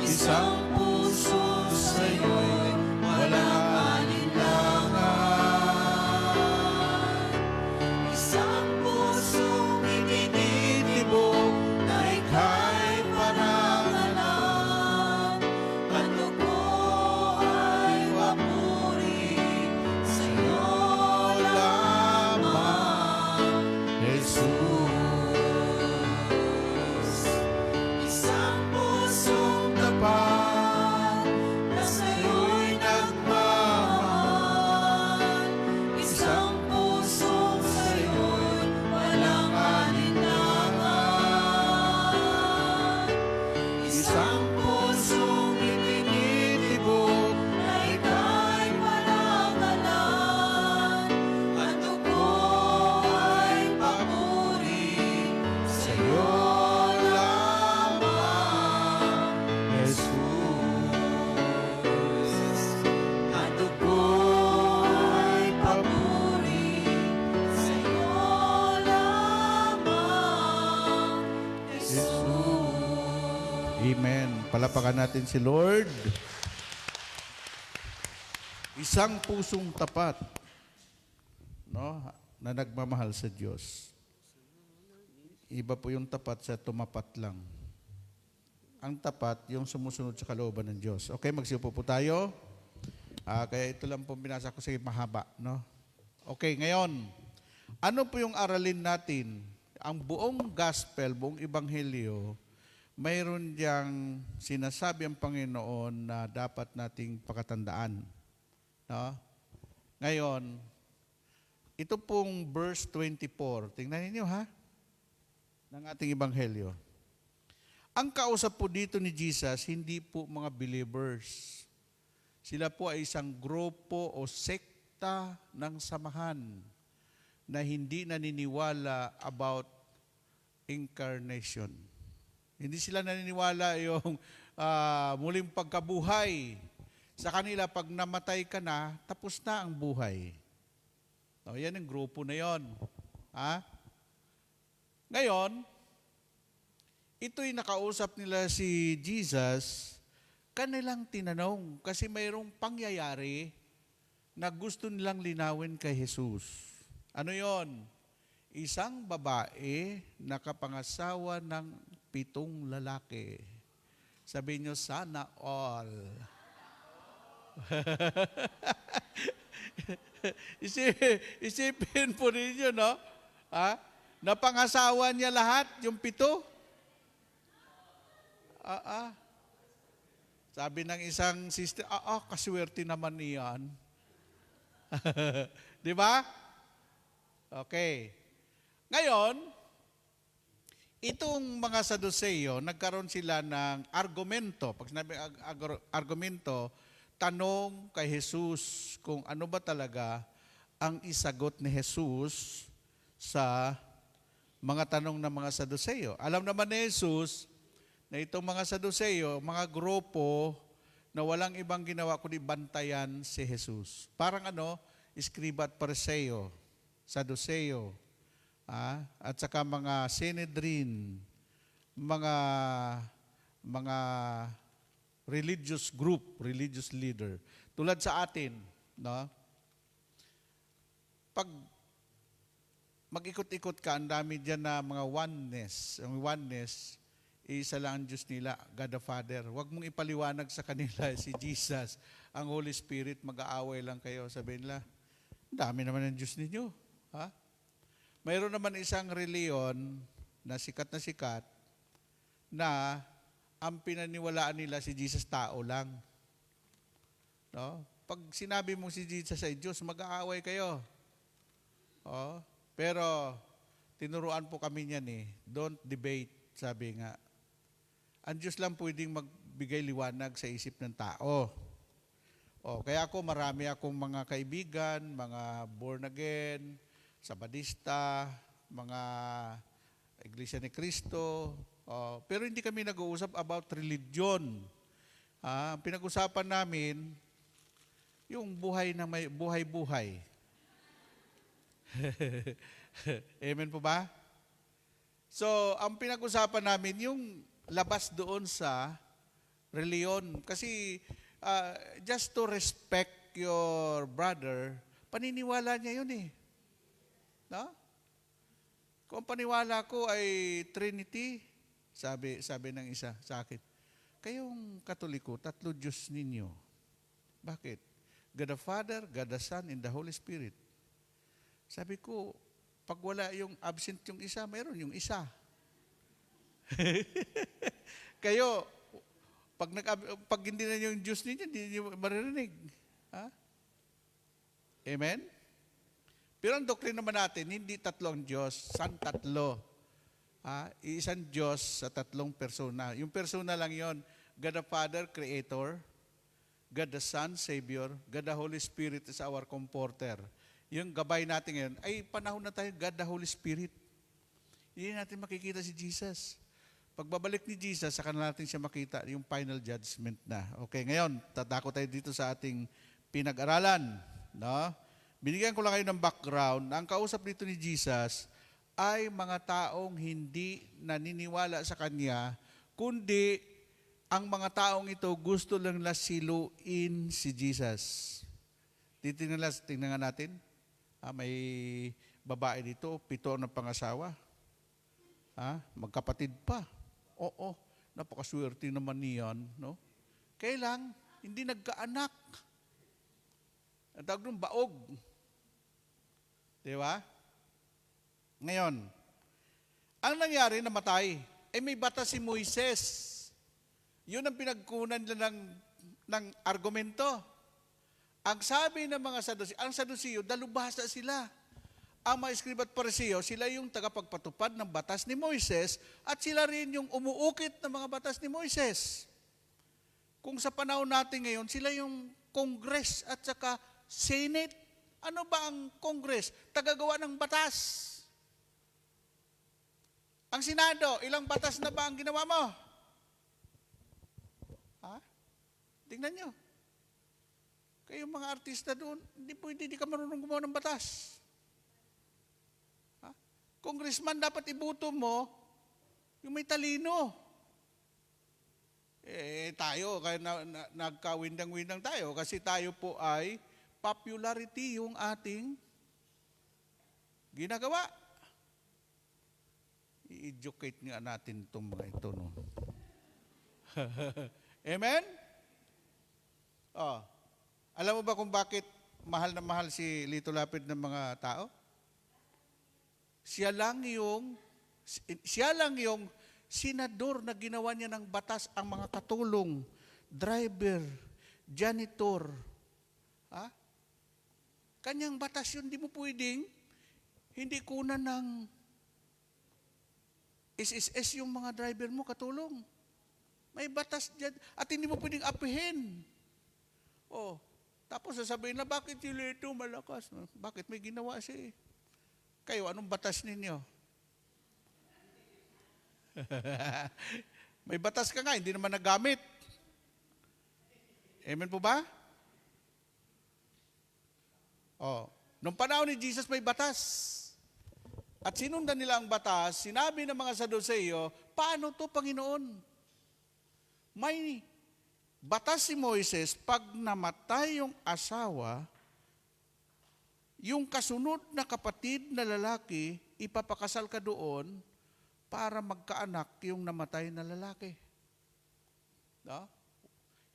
Isang puso sa'yo'y walang alinlangan. isang pusong itinitibok na ika'y parangalan. Ano ko ay papuri sa'yo lamang, Jesus. isang pusong tapat na sa'yo'y nagmamahal. Isang pusong sa'yo'y walang alinlangan. Isang pusong itinitibok na ika'y parangalan. Ano ko ay papuri sa'yo lamang, Jesus. Ano ko ay papuri sa'yo lamang, Jesus. Amen. Palapakan natin si Lord. Isang pusong tapat, no, na nagmamahal sa Diyos. Iba po yung tapat sa tumapat lang. Ang tapat, yung sumusunod sa kalooban ng Diyos. Okay, magsiupo po tayo. Kaya ito lang po binasa ko sa mahaba, no? Okay, ngayon, ano po yung aralin natin? Ang buong gospel, buong ebanghelyo, mayroon diyang sinasabi ang Panginoon na dapat nating pakatandaan. No? Ngayon, ito pong verse 24. Tingnan ninyo ha, ng ating ebanghelyo. Ang kausap po dito ni Jesus, hindi po mga believers. Sila po ay isang grupo o sekta ng samahan na hindi naniniwala about incarnation. Hindi sila naniniwala yung muling pagkabuhay. Sa kanila, pag namatay ka na, tapos na ang buhay. O, yan ang grupo na yon. Ha? Ngayon, ito'y nakausap nila si Jesus, kanilang tinanong kasi mayroong pangyayari na gusto nilang linawin kay Jesus. Ano yon? Isang babae nakapangasawa ng 7 lalaki. Sabi nyo, sana all. Isipin po ninyo, no? Ha? Napangasawa niya lahat, yung 7? Sabi ng isang sister, kaswerte naman niyan. Di ba? Okay. Ngayon, itong mga Saduceo, nagkaroon sila ng argumento. Pag sinabi argumento, tanong kay Jesus kung ano ba talaga ang isagot ni Jesus sa mga tanong ng mga Saduceo. Alam naman ni Jesus na itong mga Saduceo, mga grupo na walang ibang ginawa kundi bantayan si Jesus. Parang Escriba at Pariseo, Saduceo, at saka mga Sanhedrin, mga religious group, religious leader. Tulad sa atin, no? Pag mag-ikot-ikot ka, ang dami dyan na mga oneness. Ang oneness, isa lang ang Diyos nila, God the Father. Huwag mong ipaliwanag sa kanila si Jesus. Ang Holy Spirit, mag-aaway lang kayo. Sabihin nila, dami naman ang Diyos ninyo. Ha? Mayroon naman isang reliyon na sikat na ang pinaniwalaan nila si Jesus tao lang. No? Pag sinabi mo si Jesus ay Diyos, mag-aaway kayo. Pero tinuruan po kami niyan don't debate, sabi nga. Ang Diyos lang pwedeng magbigay liwanag sa isip ng tao. Kaya marami akong mga kaibigan, mga born again, Sabadista, mga Iglesia ni Cristo, pero hindi kami nag-uusap about religion. Ang pinag-usapan namin, yung buhay na may buhay-buhay. Amen po ba? So, ang pinag-usapan namin, yung labas doon sa reliyon. Kasi, just to respect your brother, paniniwala niya yun No? Kung paniwala ko ay Trinity, sabi ng isa sa akin, kayong Katoliko, 3 Diyos ninyo. Bakit? God the Father, God the Son, and the Holy Spirit. Sabi ko, pag wala yung absent yung isa, mayroon yung isa. Kayo, pag hindi na yung Diyos ninyo, hindi nyo maririnig. Ha? Amen? Pero ang doctrine naman natin, hindi 3 ang Diyos, San 3. Isang Diyos sa 3 persona. Yung persona lang yon, God the Father, Creator, God the Son, Savior, God the Holy Spirit is our Comforter. Yung gabay natin ngayon, ay panahon na tayo, God the Holy Spirit. Hindi natin makikita si Jesus. Pagbabalik ni Jesus, saka natin siya makita yung final judgment na. Okay, ngayon, tatako tayo dito sa ating pinag-aralan. No? Binigyan ko lang kayo ng background. Ang kausap dito ni Jesus ay mga taong hindi naniniwala sa Kanya, kundi ang mga taong ito gusto lang nila siluin si Jesus. Tingnan natin. May babae dito, 7 na pangasawa. Magkapatid pa. Oo, napakaswerte naman niyan. No? Kailang, hindi nagkaanak. Ang tawag ng baog. Di ba? Ngayon, ang nangyari, namatay. May batas si Moises. Yun ang pinagkunan nila ng argumento. Ang sabi ng mga Saduceo, ang Saduceo, dalubhasa sila. Ang mga Escriba at Pariseo, sila yung tagapagpatupad ng batas ni Moises at sila rin yung umuukit ng mga batas ni Moises. Kung sa panahon natin ngayon, sila yung Congress at saka Senate. Ano ba ang Congress? Tagagawa ng batas. Ang Senado, ilang batas na ba ang ginawa mo? Ha? Tingnan nyo. Kayong mga artista doon, hindi ka marunong gumawa ng batas. Ha? Congressman, dapat ibuto mo yung may talino. Tayo, kaya nagkawindang-windang tayo kasi tayo po ay popularity yung ating ginagawa. I-educate nga natin itong mga ito. No? Amen? Alam mo ba kung bakit mahal na mahal si Lito Lapid ng mga tao? Siya lang yung senador na ginawa niya ng batas ang mga katulong, driver, janitor. Ha? Kanyang batas yun, di mo pwedeng, hindi kunan ng SSS yung mga driver mo, katulong. May batas dyan, at hindi mo pwedeng apihin. Tapos sasabihin na, bakit si Lito malakas? Bakit may ginawa siya eh? Kayo, anong batas ninyo? May batas ka nga, hindi naman nagamit. Amen po ba? Nung panahon ni Jesus may batas. At sinundan nila ang batas, sinabi ng mga Saduceo, paano to, Panginoon? May batas si Moises, pag namatay yung asawa, yung kasunod na kapatid na lalaki, ipapakasal ka doon para magkaanak yung namatay na lalaki. No?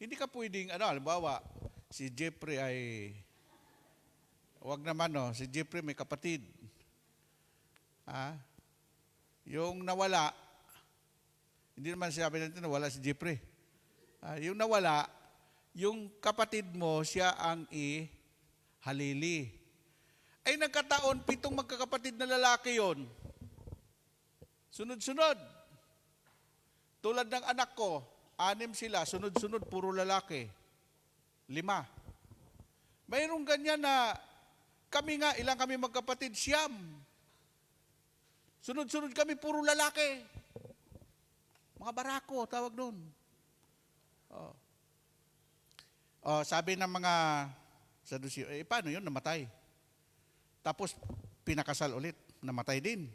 Hindi ka pwedeng, halimbawa, si Jeffrey ay, wag naman si Jeffrey may kapatid. Yung nawala, hindi naman sabi natin nawala si Jeffrey. Yung nawala, yung kapatid mo, siya ang ihalili. Ay nagkataon, 7 magkakapatid na lalaki yon. Sunod-sunod. Tulad ng anak ko, 6 sila, sunod-sunod, puro lalaki. 5. Mayroong ganyan na kami nga, ilang kami magkapatid, 9. Sunod-sunod kami, puro lalaki. Mga barako, tawag doon. Sabi ng mga Saduceo, paano yun? Namatay. Tapos, pinakasal ulit. Namatay din.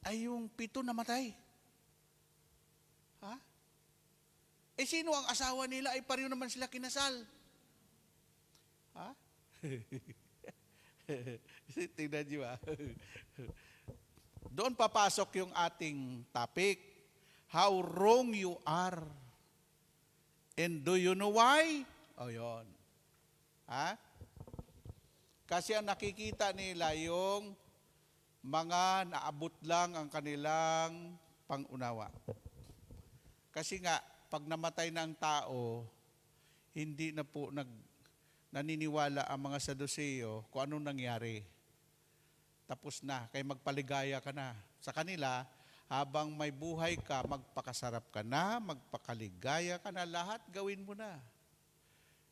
Ay, yung 7 namatay. Ha? Sino ang asawa nila? Ay, pareho naman sila kinasal. Ha? Tingnan niyo Doon papasok yung ating topic. How wrong you are. And do you know why? Yun. Ha? Kasi ang nakikita nila yung mga naabot lang ang kanilang pangunawa. Kasi nga, pag namatay na ang tao, hindi na po naniniwala ang mga Saduceo kung anong nangyari. Tapos na, kaya magpaligaya ka na. Sa kanila, habang may buhay ka, magpakasarap ka na, magpakaligaya ka na, lahat gawin mo na.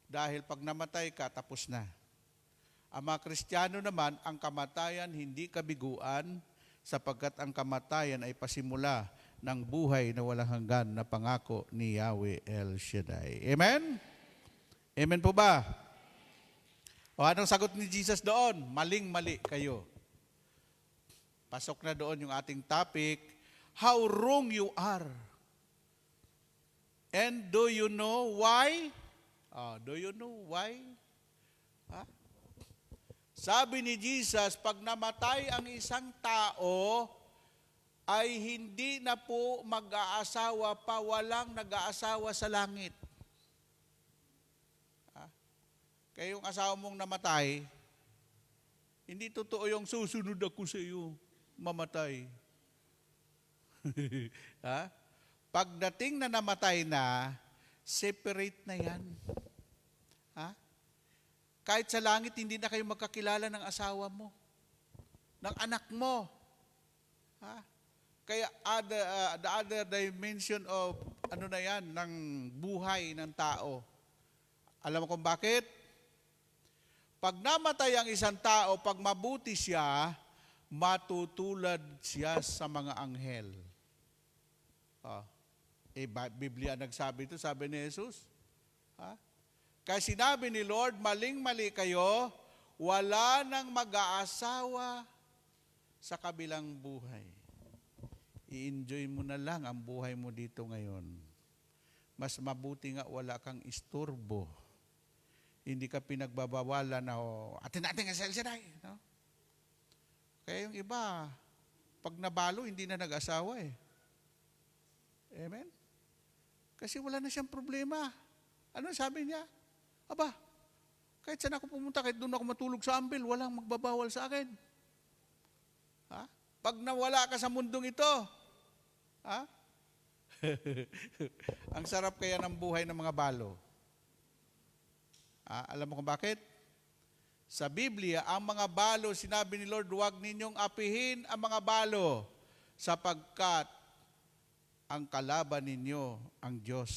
Dahil pag namatay ka, tapos na. Ang mga Kristiyano naman, ang kamatayan hindi kabiguan, sapagkat ang kamatayan ay pasimula ng buhay na walang hanggan na pangako ni Yahweh El Shaddai. Amen? Amen po ba? Anong sagot ni Jesus doon? Maling-mali kayo. Pasok na doon yung ating topic, how wrong you are. And do you know why? Do you know why? Sabi ni Jesus, pag namatay ang isang tao, ay hindi na po mag-aasawa pa, walang nag-aasawa sa langit. Kaya yung asawa mong namatay, hindi totoo yung susunod ako sa iyo, mamatay. Pagdating na namatay na, separate na yan. Kahit sa langit, hindi na kayo magkakilala ng asawa mo, ng anak mo. Kaya the other dimension of, ng buhay ng tao. Alam mo kung bakit? Pag namatay ang isang tao, pag mabuti siya, matutulad siya sa mga anghel. Biblia nagsabi ito, sabi ni Jesus. Kaya sinabi ni Lord, maling-mali kayo, wala nang mag-aasawa sa kabilang buhay. I-enjoy mo na lang ang buhay mo dito ngayon. Mas mabuti nga wala kang isturbo. Hindi ka pinagbabawalan na, atin-atin nga sa El Shaddai. No? Kaya yung iba, pag nabalo, hindi na nag-asawa eh. Amen? Kasi wala na siyang problema. Ano sabi niya? Aba, kahit saan ako pumunta, kahit doon ako matulog sa ambil, walang magbabawal sa akin. Pag nawala ka sa mundong ito, ang sarap kaya ng buhay ng mga balo. Alam mo kung bakit? Sa Biblia, ang mga balo, sinabi ni Lord, huwag ninyong apihin ang mga balo sapagkat ang kalaban ninyo ang Diyos.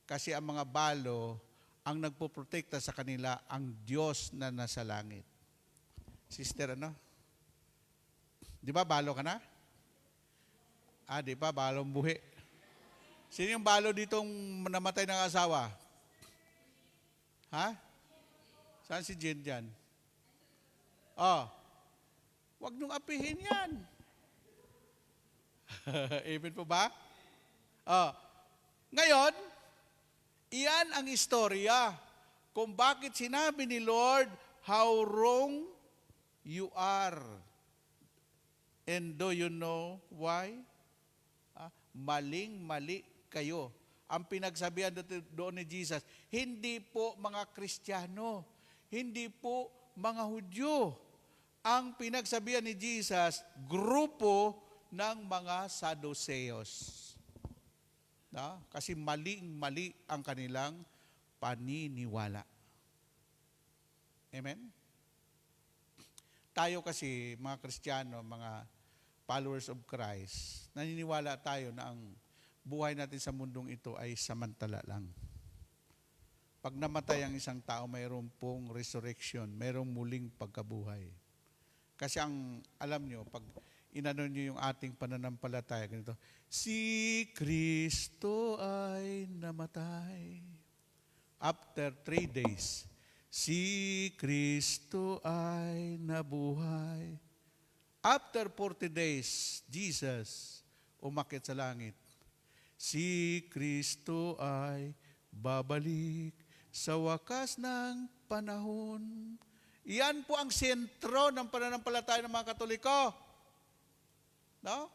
Kasi ang mga balo, ang nagpoprotekta sa kanila, ang Diyos na nasa langit. Sister, ano? Di ba balo ka na? Di ba? Balong buhi. Sino yung balo ditong namatay ng asawa? Saan si Jen dyan? Huwag nung apihin yan. Amen po ba? Ngayon, iyan ang istorya kung bakit sinabi ni Lord, how wrong you are. And do you know why? Maling-mali kayo. Ang pinagsabihan doon ni Jesus, hindi po mga Kristiyano, hindi po mga Hudyo. Ang pinagsabihan ni Jesus, grupo ng mga Saduceos. Kasi maling-mali ang kanilang paniniwala. Amen? Tayo kasi, mga Kristiyano, mga followers of Christ, naniniwala tayo na ang buhay natin sa mundong ito ay samantala lang. Pag namatay ang isang tao, mayroon pong resurrection, mayroong muling pagkabuhay. Kasi alam nyo, pag inano nyo yung ating pananampalataya, ganito, si Kristo ay namatay. After 3 days, si Kristo ay nabuhay. After 40 days, Jesus umakyat sa langit. Si Kristo ay babalik sa wakas ng panahon. Iyan po ang sentro ng pananampalataya ng mga Katoliko. No?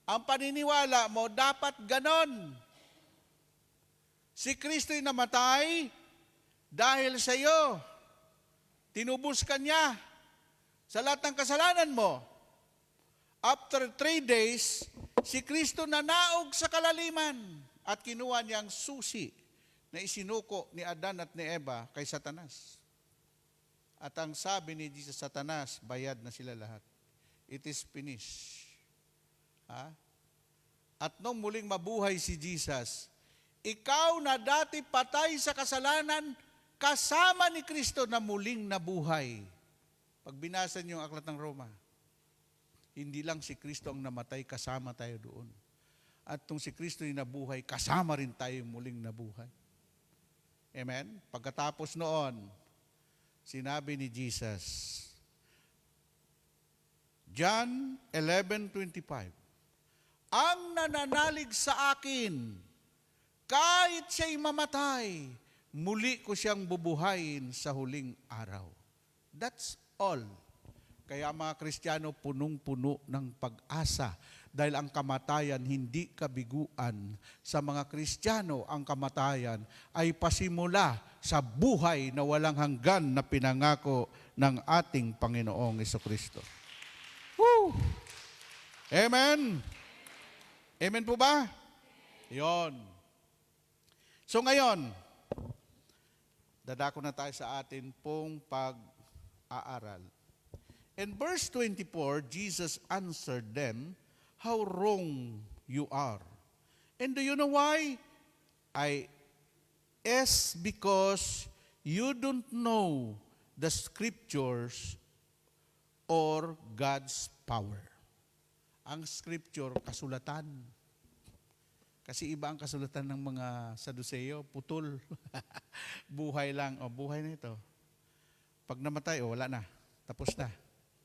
Ang paniniwala mo, dapat ganon. Si Kristo'y namatay dahil sa iyo. Tinubos ka niya sa lahat ng kasalanan mo. After 3 days, si Kristo nanaog sa kalaliman at kinuha niyang susi na isinuko ni Adan at ni Eva kay Satanas. At ang sabi ni Jesus, Satanas, bayad na sila lahat. It is finished. At nung muling mabuhay si Jesus, ikaw na dati patay sa kasalanan, kasama ni Kristo na muling nabuhay. Pag binasa niyo ang aklat ng Roma, hindi lang si Kristo ang namatay, kasama tayo doon. At kung si Kristo yung nabuhay, kasama rin tayo muling nabuhay. Amen? Pagkatapos noon, sinabi ni Jesus, John 11:25, ang nananalig sa akin, kahit siya'y mamatay, muli ko siyang bubuhayin sa huling araw. That's all. Kaya mga Kristiyano, punong-puno ng pag-asa dahil ang kamatayan hindi kabiguan. Sa mga Kristiyano, ang kamatayan ay pasimula sa buhay na walang hanggan na pinangako ng ating Panginoong Jesucristo. Woo! Amen! Amen po ba? Yon. So ngayon, dadako na tayo sa atin pong pag-aaral. In verse 24, Jesus answered them, how wrong you are. And do you know why? It's because you don't know the scriptures or God's power. Ang scripture, kasulatan. Kasi iba ang kasulatan ng mga Saduseo, putol. Buhay lang. O, buhay na ito. Pag namatay, wala na. Tapos na.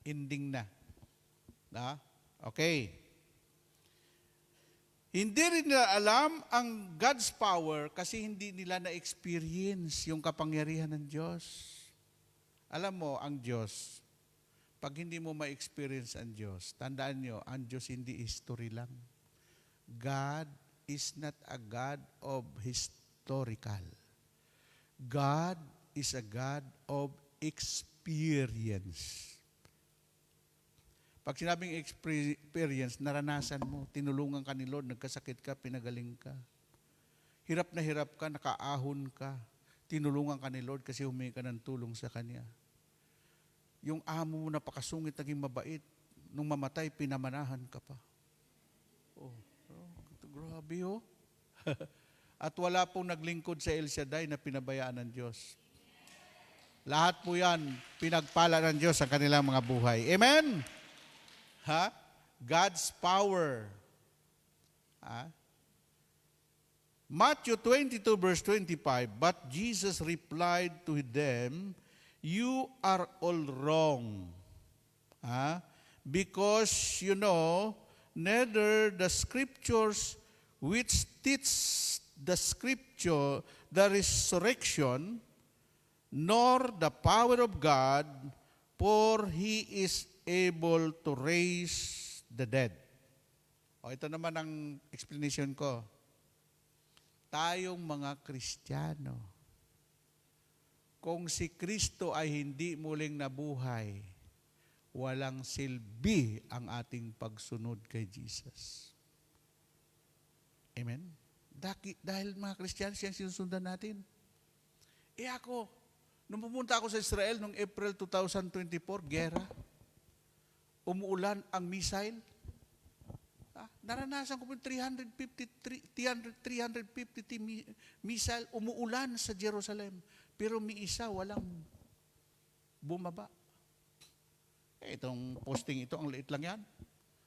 Ending na. Okay. Hindi rin nila alam ang God's power kasi hindi nila na-experience yung kapangyarihan ng Diyos. Alam mo, ang Diyos, pag hindi mo ma-experience ang Diyos, tandaan nyo, ang Diyos hindi history lang. God is not a God of historical. God is a God of experience. Pag sinabing experience, naranasan mo, tinulungan ka ni Lord, nagkasakit ka, pinagaling ka. Hirap na hirap ka, nakaahon ka, tinulungan ka ni Lord kasi humingi ka ng tulong sa Kanya. Yung amo mo napakasungit, naging mabait, nung mamatay, pinamanahan ka pa. Grabe oh. At wala pong naglingkod sa El Shaddai na pinabayaan ng Diyos. Lahat po yan, pinagpala ng Diyos ang kanilang mga buhay. Amen? God's power. Matthew 22 verse 25, but Jesus replied to them, you are all wrong. Because you know, neither the scriptures which teach the scripture, the resurrection, nor the power of God, for He is able to raise the dead. Ito naman ang explanation ko. Tayong mga Kristiyano, kung si Kristo ay hindi muling nabuhay, walang silbi ang ating pagsunod kay Jesus. Amen? Dahil mga Kristiyano, siyang sinusundan natin. Ako, nung pumunta ako sa Israel noong April 2024, gera, umuulan ang missile. Naranasan ko po 350 missile umuulan sa Jerusalem. Pero may isa, walang bumaba. Itong posting ito, ang liit lang yan.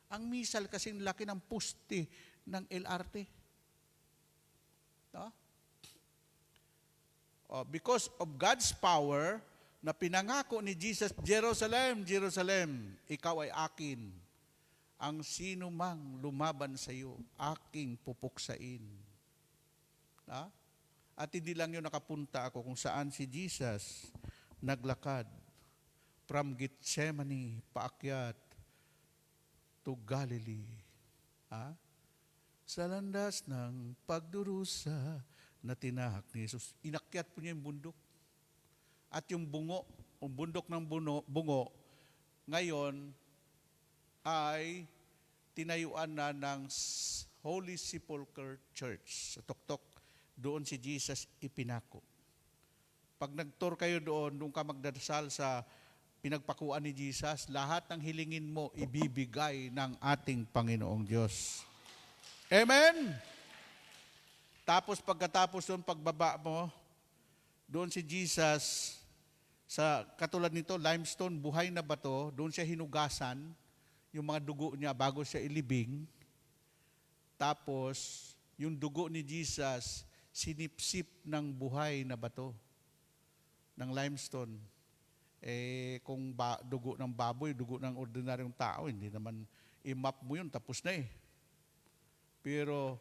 Ang missile kasing laki ng poste ng LRT. Because of God's power, na pinangako ni Jesus, Jerusalem, Jerusalem, ikaw ay akin. Ang sino mang lumaban sa iyo, aking pupuksain. At hindi lang yun, nakapunta ako kung saan si Jesus naglakad from Gethsemane paakyat to Galilee. Sa landas ng pagdurusa na tinahak ni Jesus, inakyat po niya yung bundok. At yung bungo, yung bundok ng bungo, ngayon ay tinayuan na ng Holy Sepulchre Church. Sa Tuktok, doon si Jesus ipinako. Pag nag-tour kayo doon ka magdasal sa pinagpakuan ni Jesus, lahat ng hilingin mo ibibigay ng ating Panginoong Diyos. Amen? Tapos pagkatapos doon, pagbaba mo, doon si Jesus, sa katulad nito, limestone, buhay na bato, doon siya hinugasan, yung mga dugo niya bago siya ilibing. Tapos, yung dugo ni Jesus, sinipsip ng buhay na bato, ng limestone. Kung dugo ng baboy, dugo ng ordinaryong tao, hindi naman i-map mo yun, tapos na Pero,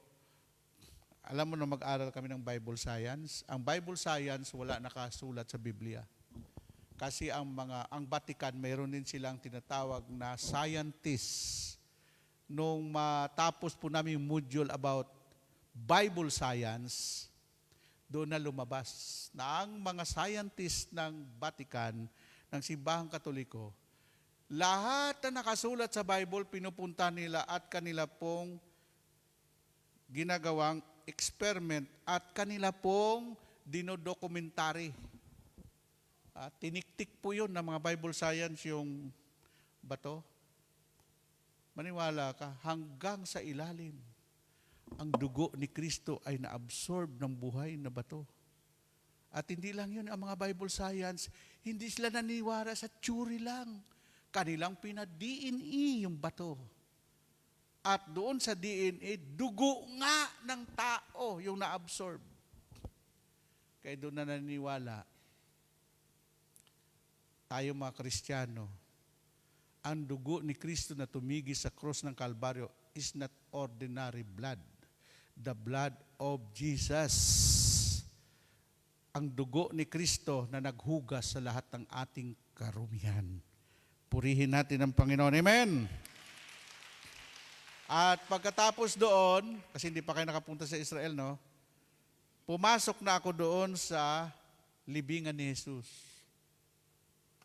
alam mo na mag-aral kami ng Bible Science. Ang Bible Science wala nakasulat sa Biblia. Kasi ang Vatican, mayroon din silang tinatawag na scientists. Nung matapos po namin yung module about Bible Science, doon na lumabas na ang mga scientists ng Vatican, ng Simbahang Katoliko, lahat na nakasulat sa Bible, pinupunta nila at kanila pong ginagawang experiment at kanila pong dinodokumentary. Tiniktik po yun ng mga Bible Science yung bato. Maniwala ka, hanggang sa ilalim, ang dugo ni Kristo ay na-absorb ng buhay na bato. At hindi lang yun, ang mga Bible Science, hindi sila naniwara sa theory lang. Kanilang pinag-DNA yung bato. At doon sa DNA, dugo nga ng tao yung na-absorb. Kaya doon na naniniwala, tayo mga Kristiyano, ang dugo ni Kristo na tumigi sa cross ng Kalbaryo is not ordinary blood. The blood of Jesus. Ang dugo ni Kristo na naghugas sa lahat ng ating karumihan. Purihin natin ang Panginoon. Amen! At pagkatapos doon, kasi hindi pa kayo nakapunta sa Israel, no? Pumasok na ako doon sa libingan ni Jesus.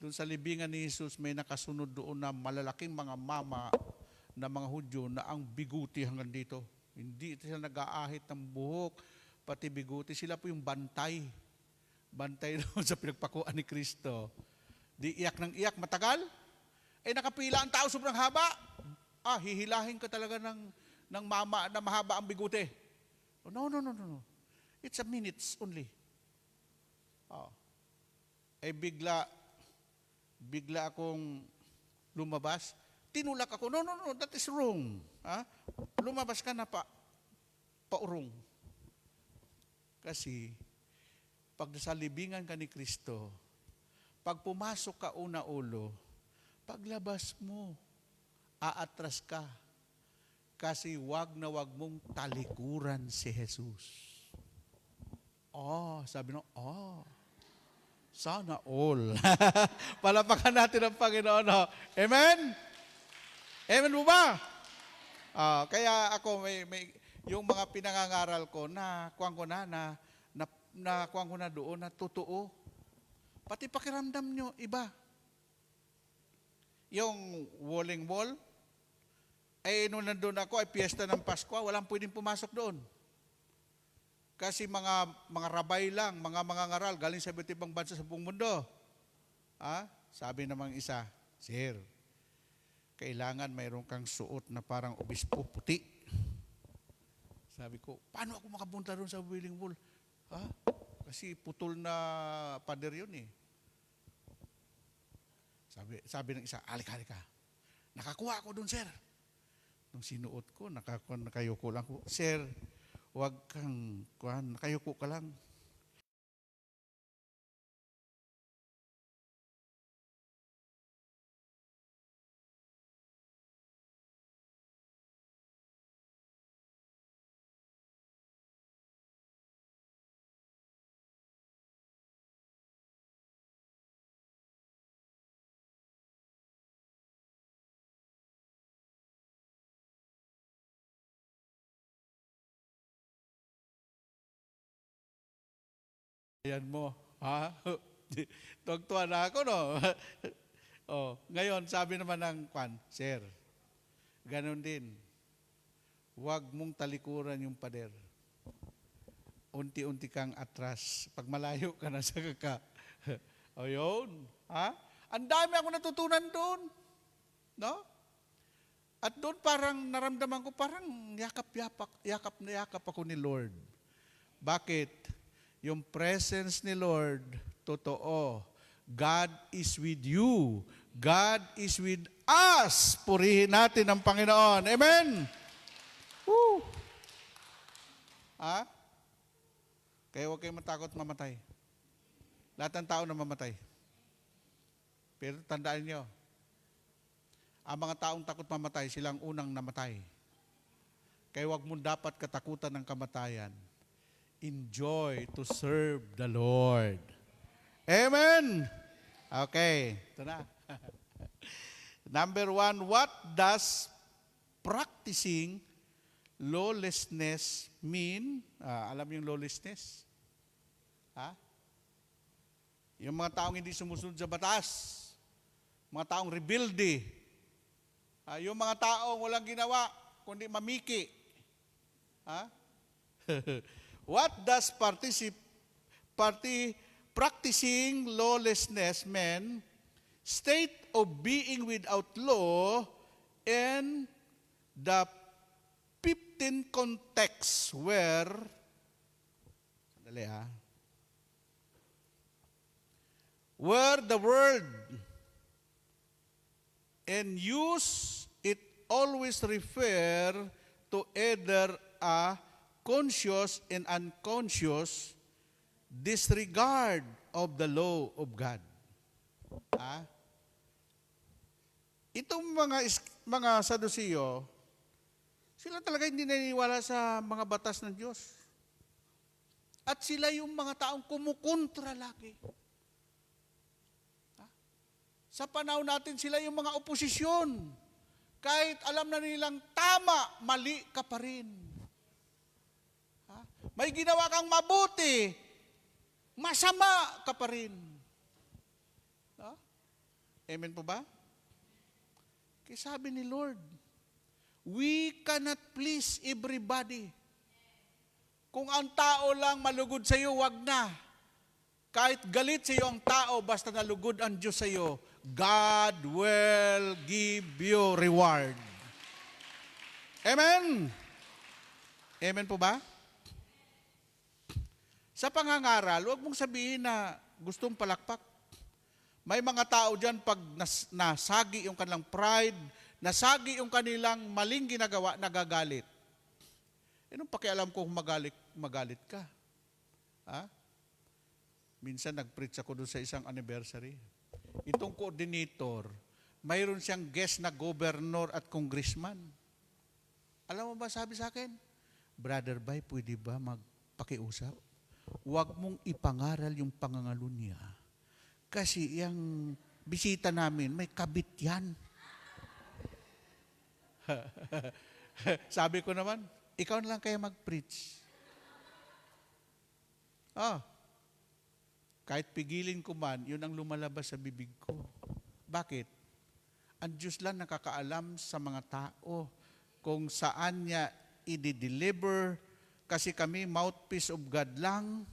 Doon sa libingan ni Jesus, may nakasunod doon na malalaking mga mama na mga Hudyo na ang biguti hanggang dito. Hindi sila nag-aahit ng buhok, pati biguti. Sila po yung bantay. Bantay doon sa pinagpakuan ni Kristo. Di iyak ng iyak, matagal. Nakapila ang tao, sobrang haba. Hihilahin ka talaga ng mama na mahaba ang biguti. Oh, no. It's a minutes only. Bigla akong lumabas. Tinulak ako. No, that is wrong. Lumabas ka na paurong. Kasi, pag nasa libingan ka ni Kristo, pag pumasok ka una-ulo, paglabas mo, aatras ka. Kasi wag na wag mong talikuran si Jesus. Sabi no, sana all. Palapakan natin ang Panginoon. Amen? Amen mo ba? Kaya ako, yung mga pinangangaral ko, nakuha ko na doon na totoo. Pati pakiramdam nyo, iba. Yung walling wall, nung nandun ako, piyesta ng Pasko, walang pwedeng pumasok doon. Kasi mga rabay lang, mga ngaral, galing sa iba't ibang bansa sa buong mundo. Sabi namang isa, Sir, kailangan mayroon kang suot na parang obispo puti. Sabi ko, paano ako makapunta doon sa Wailing Wall? Kasi putol na pader yun eh. Sabi ng isa, halika. Nakakuha ako doon, sir. Nung sinuot ko, nakayuko lang ko. Sir, huwag kang, nakayuko ka lang. Ayan mo, Tuwag-tuwa na ako, no? Ngayon, sabi naman ng Sir, ganun din. Huwag mong talikuran yung pader. Unti-unti kang atras. Pag malayo ka na sa kaka. Yun. Ang dami ako natutunan doon. No? At doon parang naramdaman ko, parang yakap na yakap ako ni Lord. Bakit? Yung presence ni Lord, totoo. God is with you. God is with us. Purihin natin ang Panginoon. Amen? Woo! Kaya huwag kayong matakot mamatay. Lahat ng tao na mamatay. Pero tandaan nyo, ang mga taong takot mamatay, silang unang namatay. Kaya huwag mo dapat katakutan ng kamatayan. Enjoy to serve the Lord. Amen? Okay, ito na. Number 1, what does practicing lawlessness mean? Alam yung lawlessness? Yung mga taong hindi sumusunod sa batas. Mga taong rebelde. Yung mga taong walang ginawa, kundi mamiki. What does practicing lawlessness mean? State of being without law and the 15 contexts where the word and use it always refer to either a conscious and unconscious disregard of the law of God. Itong mga Saduceo, sila talaga hindi naniniwala sa mga batas ng Diyos. At sila yung mga taong kumukontra lagi. Sa panahon natin, sila yung mga oposisyon. Kahit alam na nilang tama, mali ka pa rin. May ginawa kang mabuti, masama ka pa rin. Amen po ba? Kaya sabi ni Lord, we cannot please everybody. Kung ang tao lang malugod sa iyo, wag na. Kahit galit sa iyo ang tao, basta nalugod ang Diyos sa iyo, God will give you reward. Amen? Amen po ba? Sa pangangaral, huwag mong sabihin na gustong palakpak. May mga tao dyan, pag nasagi yung kanilang pride, nasagi yung kanilang maling ginagawa, nagagalit. Anong pakialam ko kung magalit ka? Minsan nag-preach ako doon sa isang anniversary. Itong coordinator, mayroon siyang guest na governor at congressman. Alam mo ba sabi sa akin? Brother Bay, pwede ba magpakiusap? Huwag mong ipangaral yung pangangalo niya. Kasi yung bisita namin, may kabit yan. Sabi ko naman, ikaw na lang kaya mag-preach. Kahit pigilin ko man, yun ang lumalabas sa bibig ko. Bakit? Ang Diyos lang nakakaalam sa mga tao kung saan niya i-deliver, kasi kami mouthpiece of God lang.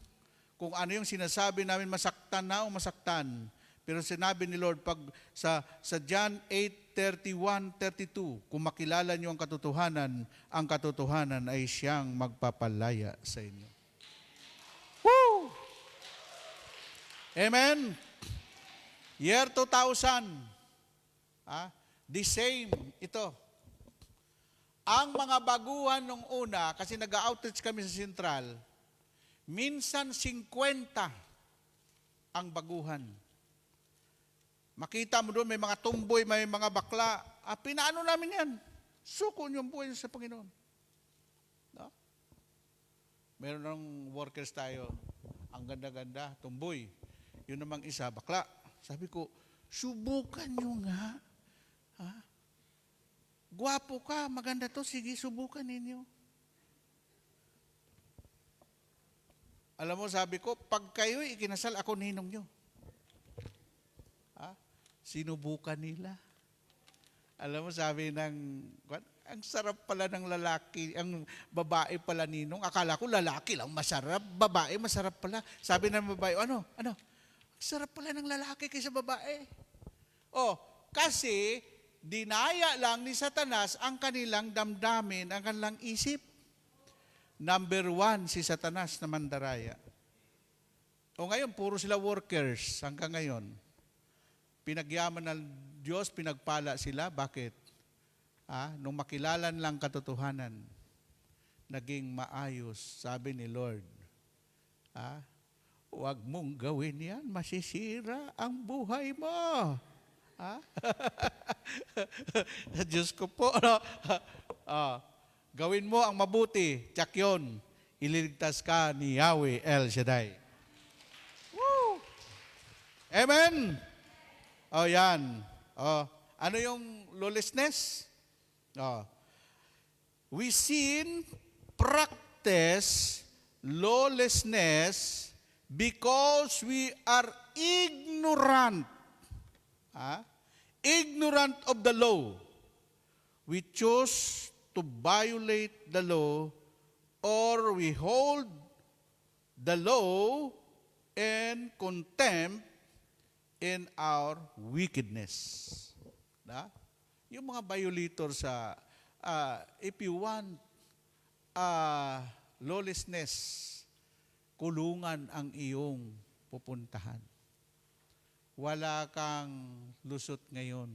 Kung ano yung sinasabi namin, masaktan na o masaktan. Pero sinabi ni Lord, pag sa John 8:31-32, kung makilala niyo ang katotohanan ay siyang magpapalaya sa inyo. Woo! Amen? Year 2000, the same, ito. Ang mga baguhan nung una, kasi nag-outreach kami sa Central, minsan 50 ang baguhan. Makita mo doon, may mga tumboy, may mga bakla. Pinaano namin yan? Suko niyong buhay sa Panginoon. No? Meron ng workers tayo. Ang ganda-ganda, tumboy. Yun namang isa, bakla. Sabi ko, subukan niyo nga. Gwapo ka, maganda to, sige, subukan ninyo. Alam mo, sabi ko, pag kayo'y ikinasal, ako ninong nyo. Sinubukan nila. Alam mo, sabi ng, ang sarap pala ng lalaki, ang babae pala ninong. Akala ko lalaki lang masarap, babae masarap pala. Sabi ng babae, ano? Sarap pala ng lalaki kaysa babae. Kasi dinaya lang ni Satanas ang kanilang damdamin, ang kanilang isip. Number 1, si Satanas na mandaraya. Ngayon, puro sila workers hanggang ngayon. Pinagyaman ng Diyos, pinagpala sila. Bakit? Nung makilala lang katotohanan, naging maayos. Sabi ni Lord, huwag mong gawin yan, masisira ang buhay mo. Diyos ko po. Gawin mo ang mabuti, tsak yun, ililigtas ka ni Yahweh El Shaddai. Woo! Amen? Yan. Ano yung lawlessness? We sin, practice lawlessness because we are ignorant. Ignorant of the law. We choose to violate the law, or we hold the law in contempt in our wickedness. Yung mga violator sa, if you want lawlessness, kulungan ang iyong pupuntahan. Wala kang lusot ngayon.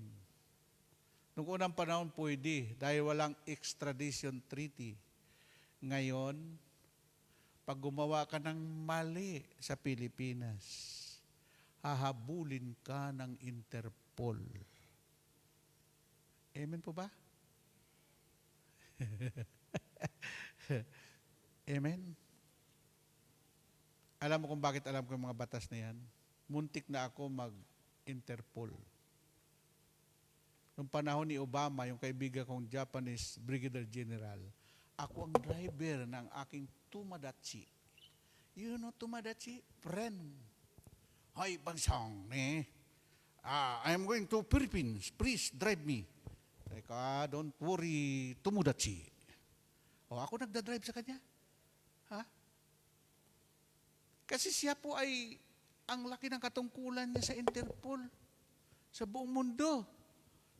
Noong unang panahon pwede dahil walang extradition treaty. Ngayon, pag gumawa ka ng mali sa Pilipinas, hahabulin ka ng Interpol. Amen po ba? Amen? Alam mo kung bakit alam ko yung mga batas na yan? Muntik na ako mag-Interpol. Noong panahon ni Obama, yung kaibigan kong Japanese Brigadier General, ako ang driver ng aking Tomodachi. You know Tomodachi? Friend. Hi, Bansang, I'm going to Philippines. Please drive me. Teka, don't worry, Tomodachi. O, ako nagdadrive sa kanya. Ha? Kasi siya po ay ang laki ng katungkulan niya sa Interpol sa buong mundo.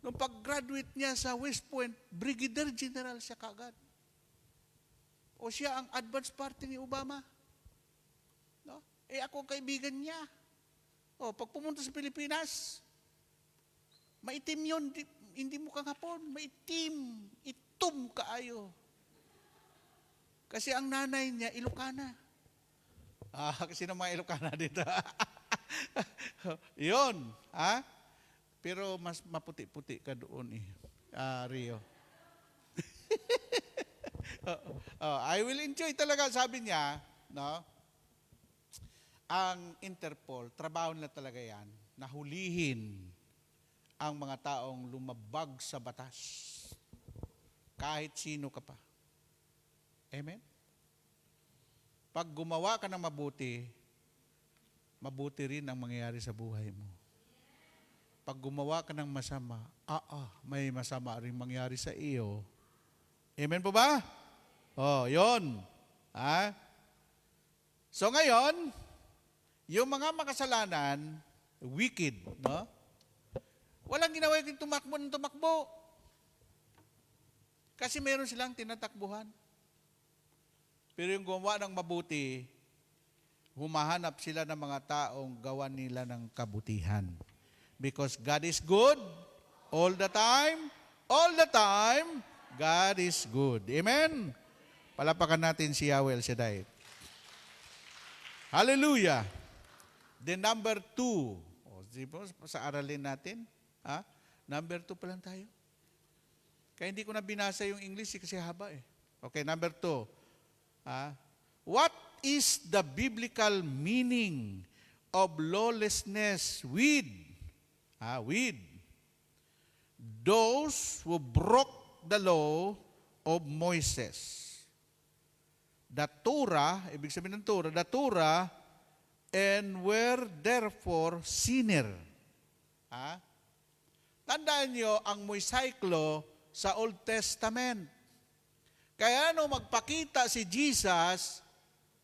Nung pag-graduate niya sa West Point, Brigadier General siya kagad. O siya ang advance party ni Obama. No? Ako ang kaibigan niya. O, pag pumunta sa Pilipinas, maitim yun, hindi mo kang hapon, maitim, itom kaayo. Kasi ang nanay niya, Ilocana. Kasi ng mga Ilocana dito. Yun, ha? Pero mas maputi-puti ka doon Rio. I will enjoy talaga, sabi niya, no? Ang Interpol, trabaho nila talaga yan, nahulihin ang mga taong lumabag sa batas. Kahit sino ka pa. Amen? Pag gumawa ka ng mabuti, mabuti rin ang mangyayari sa buhay mo. Pag gumawa ka ng masama, may masama rin mangyari sa iyo. Amen po ba? Yun. Ha? So ngayon, yung mga makasalanan, wicked, no? Walang ginawa yung tumakbo ng tumakbo. Kasi meron silang tinatakbuhan. Pero yung gumawa ng mabuti, humahanap sila ng mga taong gawa nila ng kabutihan. Because God is good all the time, God is good. Amen? Palapakan natin si Yahweh El Shaddai. Hallelujah! Then number 2. Sa aralin natin, number 2 pa lang tayo. Kaya hindi ko na binasa yung English kasi haba Okay, number 2. What is the biblical meaning of lawlessness with those who broke the law of Moses? The Torah, ibig sabihin ng Torah, the Torah, and were therefore sinner. Tandaan nyo ang Moisaiclo sa Old Testament. Kaya magpakita si Jesus,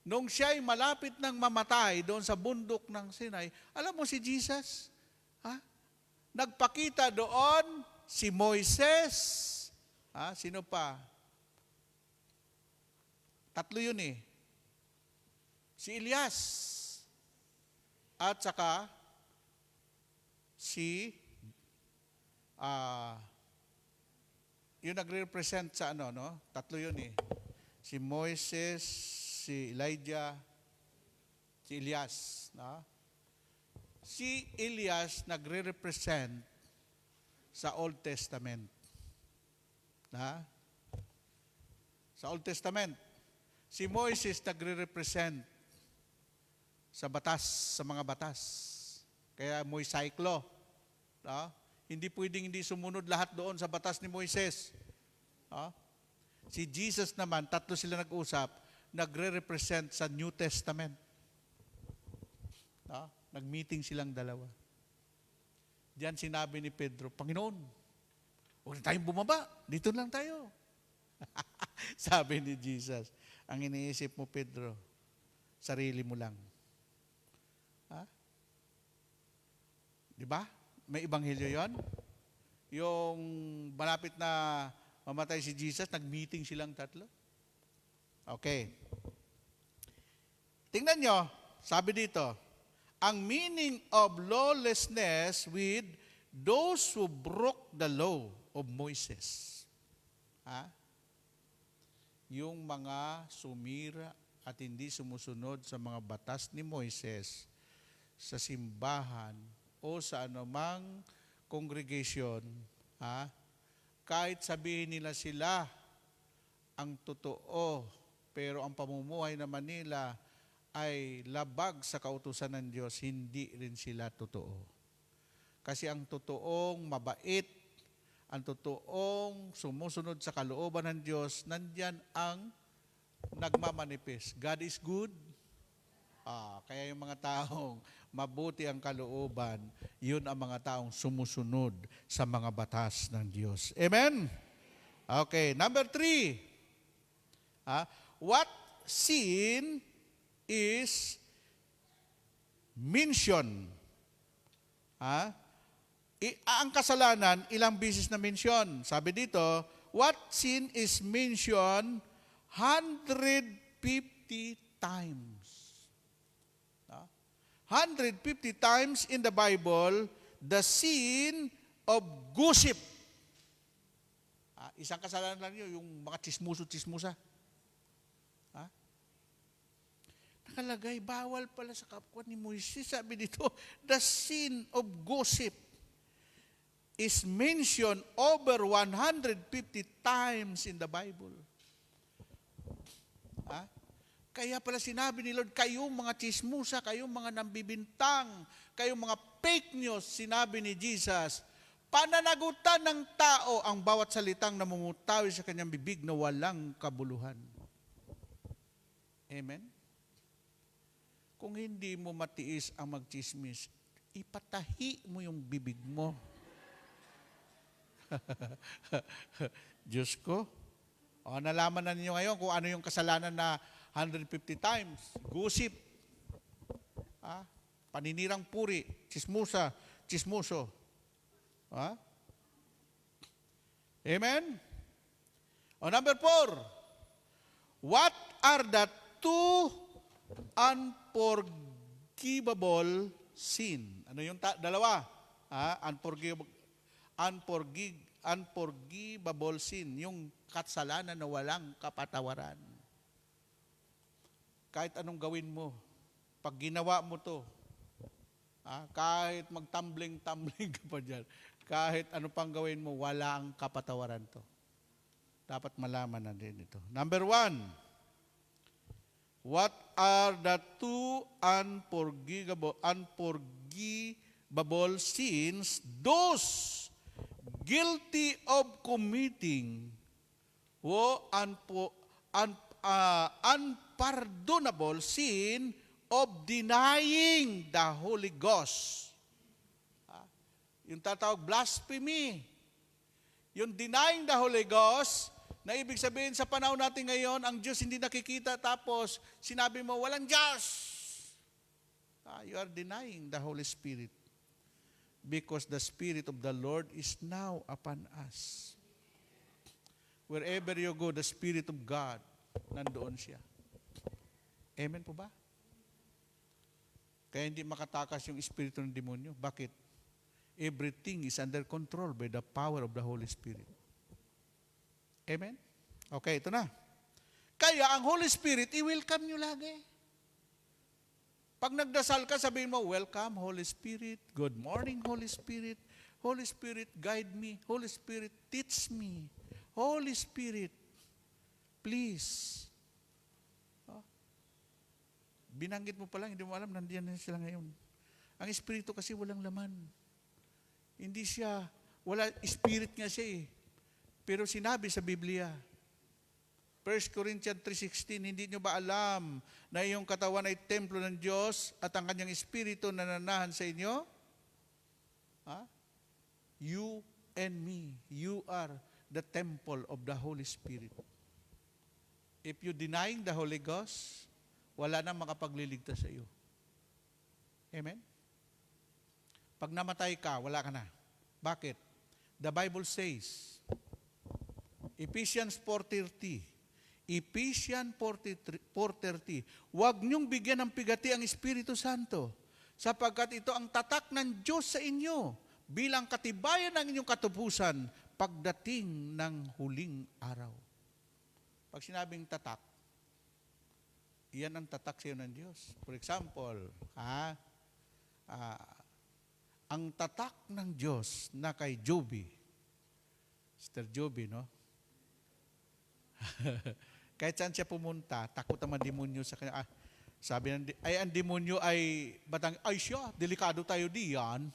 nung siya'y malapit ng mamatay doon sa bundok ng Sinai, alam mo si Jesus? Nagpakita doon si Moises. Sino pa? 3 yun Si Elias. At saka si yung nagre-represent sa 3 yun Si Moises, si Elijah, si Elias. Si Elias nagre-represent sa Old Testament. Sa Old Testament. Si Moises nagre-represent sa batas, sa mga batas. Kaya Moisaiclo. Hindi pwedeng hindi sumunod lahat doon sa batas ni Moises. Si Jesus naman, 3 sila nag-usap, nagre-represent sa New Testament. Nag-meeting silang 2. Diyan sinabi ni Pedro, Panginoon, huwag na tayong bumaba, dito lang tayo. Sabi ni Jesus, ang iniisip mo, Pedro, sarili mo lang. Di ba? May ebanghelyo yon. Yung malapit na mamatay si Jesus, nag-meeting silang 3. Okay. Tingnan nyo, sabi dito, ang meaning of lawlessness with those who broke the law of Moses. Ha? Yung mga sumira at hindi sumusunod sa mga batas ni Moises sa simbahan o sa anumang congregation, ha? Kahit sabihin nila sila ang totoo, pero ang pamumuhay naman nila ay labag sa kautusan ng Diyos, hindi rin sila totoo. Kasi ang totoong mabait, ang totoong sumusunod sa kalooban ng Diyos, nandyan ang nagmamanifest. God is good. Kaya yung mga taong mabuti ang kalooban, yun ang mga taong sumusunod sa mga batas ng Diyos. Amen? Okay, number 3. What sin is mentioned? Ang kasalanan, ilang beses na mention. Sabi dito, what sin is mentioned 150 times. 150 times in the Bible, the sin of gossip. Isang kasalanan lang yun, yung mga chismuso-chismusa. Nakalagay, bawal pala sa kapwa ni Moises. Sabi dito, the sin of gossip is mentioned over 150 times in the Bible. Kaya pala sinabi ni Lord, kayong mga chismusa, kayong mga nambibintang, kayong mga fake news, sinabi ni Jesus, pananagutan ng tao ang bawat salitang namumutawi sa kanyang bibig na walang kabuluhan. Amen? Kung hindi mo matiis ang magchismis, ipatahi mo yung bibig mo. Diyos ko. Nalaman na ninyo ngayon kung ano yung kasalanan na 150 times. Gossip. Paninirang puri. Chismusa. Chismuso. Amen? Number 4. What are the 2 unforgivable sin? Ano yung dalawa? Unforgivable sin. Yung kasalanan na walang kapatawaran. Kahit anong gawin mo, pag ginawa mo to, kahit magtumbling-tumbling ka pa dyan, kahit ano pang gawin mo, wala ang kapatawaran to. Dapat malaman na din ito. Number 1, what are the 2 unforgivable sins those guilty of committing unpardonable sin of denying the Holy Ghost. Yung tatawag blasphemy. Yung denying the Holy Ghost, na ibig sabihin sa panahon natin ngayon, ang Diyos hindi nakikita, tapos sinabi mo, walang Diyos. You are denying the Holy Spirit. Because the Spirit of the Lord is now upon us. Wherever you go, the Spirit of God, nandoon siya. Amen po ba? Kaya hindi makatakas yung espiritu ng demonyo. Bakit? Everything is under control by the power of the Holy Spirit. Amen? Okay, ito na. Kaya ang Holy Spirit, i-welcome nyo lagi. Pag nagdasal ka, sabihin mo, welcome, Holy Spirit. Good morning, Holy Spirit. Holy Spirit, guide me. Holy Spirit, teach me. Holy Spirit, please. Binanggit mo pa lang, hindi mo alam, nandiyan na sila ngayon. Ang Espiritu kasi walang laman. Hindi siya, Spirit nga siya eh. Pero sinabi sa Biblia, 1 Corinthians 3:16, hindi nyo ba alam na iyong katawan ay templo ng Diyos at ang kanyang Espiritu nananahan sa inyo? You and me, you are the temple of the Holy Spirit. If you denying the Holy Ghost, wala nang makapagliligtas sa iyo. Amen? Pag namatay ka, wala ka na. Bakit? The Bible says, Ephesians 4:30, Ephesians 4:30, huwag niyong bigyan ng pigati ang Espiritu Santo, sapagkat ito ang tatak ng Diyos sa inyo, bilang katibayan ng inyong katubusan, pagdating ng huling araw. Pag sinabing tatak, iyan ang tatak sa iyo ng Diyos. For example, ang tatak ng Diyos na kay Joby, Sister Joby, no? Kahit saan siya pumunta, takot ang mga demonyo sa kanya. Sabi ang demonyo ay batang, ay siya, delikado tayo diyan.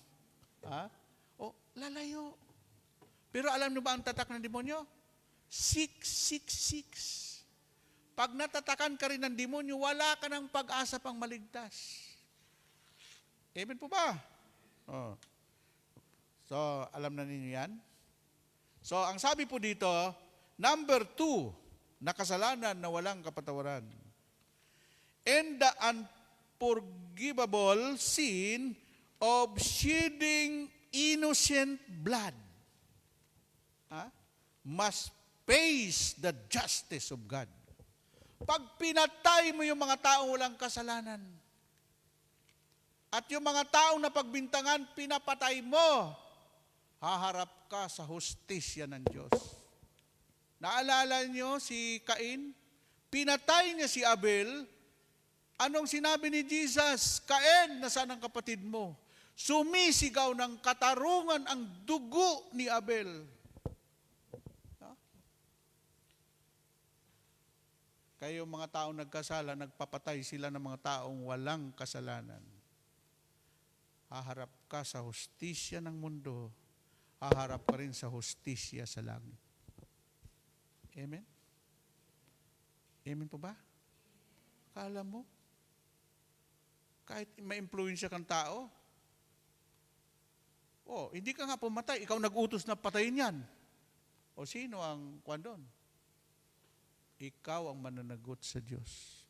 Lalayo. Pero alam niyo ba ang tatak ng demonyo? 666. Pag natatakan ka rin ng demonyo, wala ka ng pag-asa pang maligtas. Amen po ba? So, alam na ninyo yan? So, ang sabi po dito, number 2, na kasalanan na walang kapatawaran. And the unforgivable sin of shedding innocent blood must face the justice of God. Pag pinatay mo yung mga taong walang kasalanan, at yung mga taong napagbintangan, pinapatay mo, haharap ka sa hustisya ng Diyos. Naalala niyo si Cain? Pinatay niya si Abel. Anong sinabi ni Jesus? Cain, nasaan ang kapatid mo? Sumisigaw ng katarungan ang dugo ni Abel. Kayo mga taong nagkasala, nagpapatay sila ng mga taong walang kasalanan. Haharap ka sa hustisya ng mundo, haharap ka rin sa hustisya sa langit. Amen? Amen po ba? Kala mo? Kahit ma-influensya kang tao, hindi ka nga pumatay, ikaw nag-utos na patayin yan. O sino ang kwan doon? Ikaw ang mananagot sa Diyos.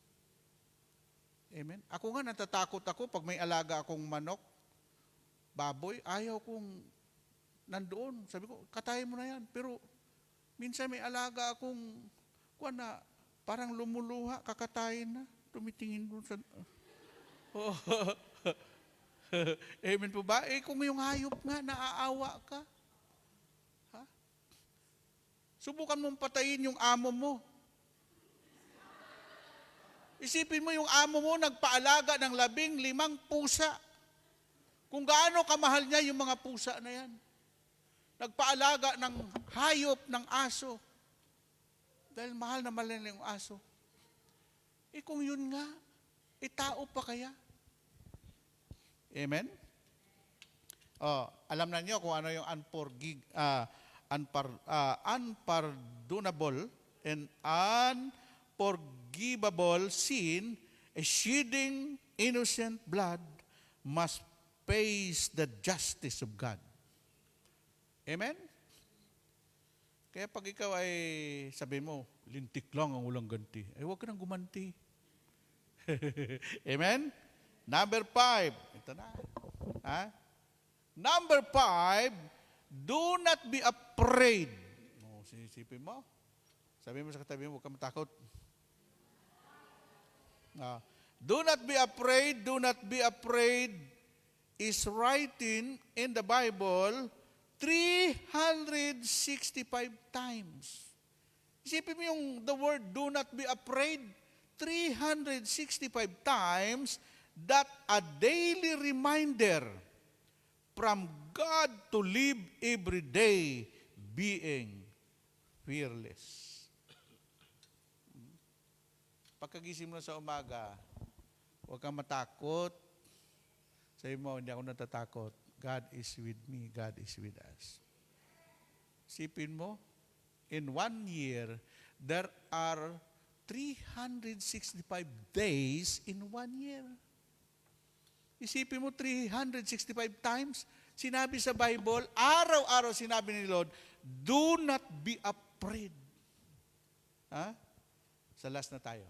Amen? Ako nga natatakot ako pag may alaga akong manok, baboy, ayaw kong nandoon. Sabi ko, katayin mo na yan. Pero minsan may alaga akong parang lumuluha, kakatayin na. Tumitingin doon sa... Amen po ba? Kung yung hayop nga, naaawa ka. Subukan mong patayin yung amo mo. Isipin mo yung amo mo nagpaalaga ng 15 pusa. Kung gaano kamahal niya yung mga pusa na yan. Nagpaalaga ng hayop, ng aso. Dahil mahal na mahal na yung aso. Kung yun nga, tao pa kaya? Amen? Alam na niyo kung ano yung unpardonable and unforgivable sin, a shedding innocent blood must face the justice of God. Amen? Kaya pag ikaw ay sabi mo, lintik lang ang ulang ganti, huwag ka nang gumanti. Amen? Number 5. Ito na. Number 5, do not be afraid. Sisipin mo. Sabi mo sa katabi mo, huwag ka matakot. Do not be afraid, do not be afraid is written in the Bible 365 times. Isipin mo yung the word do not be afraid 365 times, that a daily reminder from God to live every day being fearless. Pagkagising mo sa umaga, huwag kang matakot. Sabi mo, hindi ako natatakot. God is with me. God is with us. Sipin mo, in 1 year, there are 365 days in 1 year. Isipin mo, 365 times, sinabi sa Bible, araw-araw sinabi ni Lord, do not be afraid. Sa last na tayo.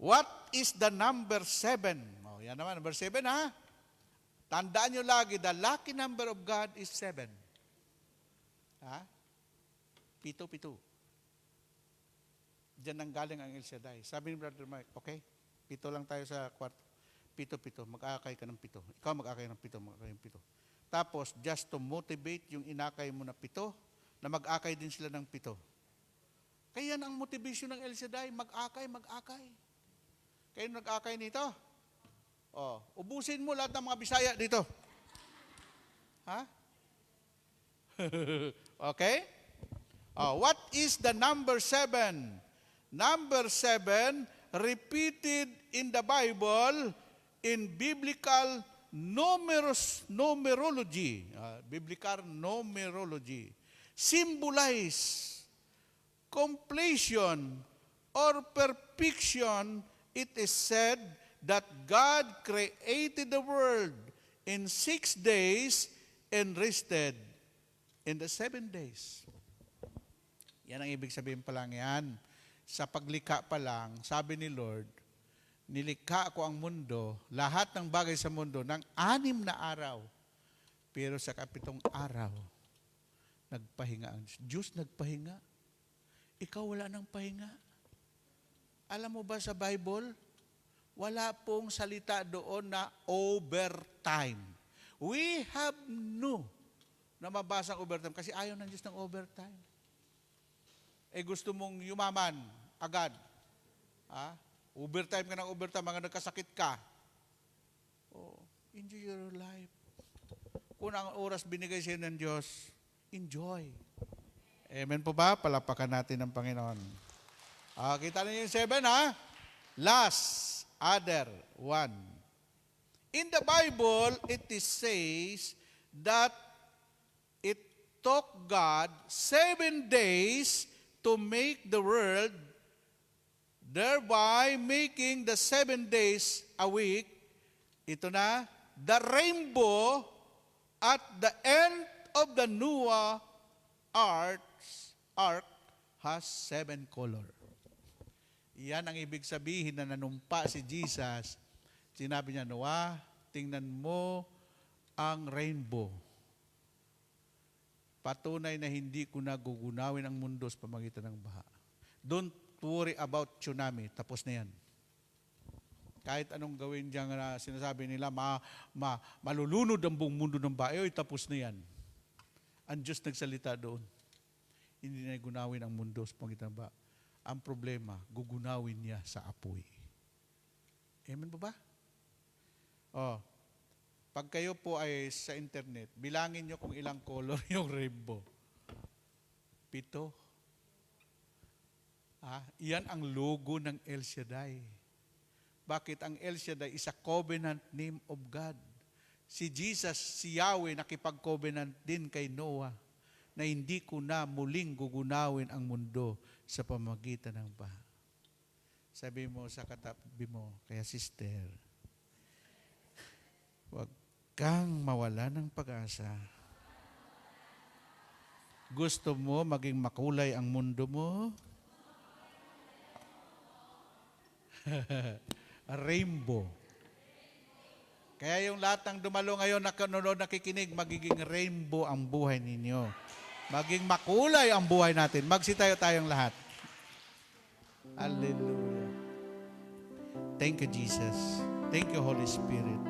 What is the number 7? Yan naman, number 7 Tandaan nyo lagi, the lucky number of God is 7. Pito. Diyan nang galing ang El Shaddai. Sabi ni Brother Mike, okay, 7 lang tayo sa kwarto. 7. Mag-aakay ka ng 7. Ikaw mag-aakay ng 7. Mag-aakay ng 7. Tapos, just to motivate yung inakay mo na 7, na mag-akay din sila ng 7. Kaya yan ang motivation ng El Shaddai, mag-akay, mag-akay. Kayo nag-akay nito? Ubusin mo lahat ng mga Bisaya dito. Ha? Okay? What is the number 7? Number 7, repeated in the Bible in biblical numerology. Biblical numerology. Symbolize completion or perfection. It is said that God created the world in 6 days and rested in the 7 days. Yan ang ibig sabihin pa lang yan. Sa paglikha pa lang, sabi ni Lord, nilikha ko ang mundo, lahat ng bagay sa mundo, ng 6 na araw. Pero sa 7 araw, nagpahinga ang Diyos. Nagpahinga. Ikaw wala nang pahinga. Alam mo ba sa Bible, wala pong salita doon na overtime. We have no na mabasa ang overtime kasi ayaw ng Diyos ng overtime. Gusto mong yumaman agad. Overtime ka ng overtime, mga nagkasakit ka. Enjoy your life. Kung ang oras binigay sa'yo ng Diyos, enjoy. Amen po ba? Palapakan natin ng Panginoon. Kita niyo yung 7, ha? Last, other, 1. In the Bible, it is says that it took God 7 days to make the world, thereby making the 7 days a week. Ito na, the rainbow at the end of the Noah ark has 7 color. Yan ang ibig sabihin na nanumpa si Jesus. Sinabi niya, Noah, tingnan mo ang rainbow. Patunay na hindi ko na gugunawin ang mundo sa pamagitan ng baha. Don't worry about tsunami. Tapos na yan. Kahit anong gawin dyan na sinasabi nila, malulunod ang buong mundo ng baha. Tapos na yan. Ang Diyos nagsalita doon. Hindi na gunawin ang mundo sa pamagitan ng baha. Ang problema, gugunawin niya sa apoy. Amen po ba? Pag kayo po ay sa internet, bilangin nyo kung ilang color yung rainbow. 7. Iyan ang logo ng El Shaddai. Bakit ang El Shaddai is a covenant name of God? Si Jesus, si Yahweh, nakipag-covenant din kay Noah na hindi ko na muling gugunawin ang mundo sa pamagitan ng baha. Sabi mo sa katabi mo, kaya sister, huwag kang mawala ng pag-asa. Gusto mo maging makulay ang mundo mo? Rainbow. Kaya yung lahat ng dumalo ngayon, nanonood, nakikinig, magiging rainbow ang buhay ninyo. Maging makulay ang buhay natin. Magsitayo tayong lahat. Hallelujah. Thank you, Jesus. Thank you, Holy Spirit.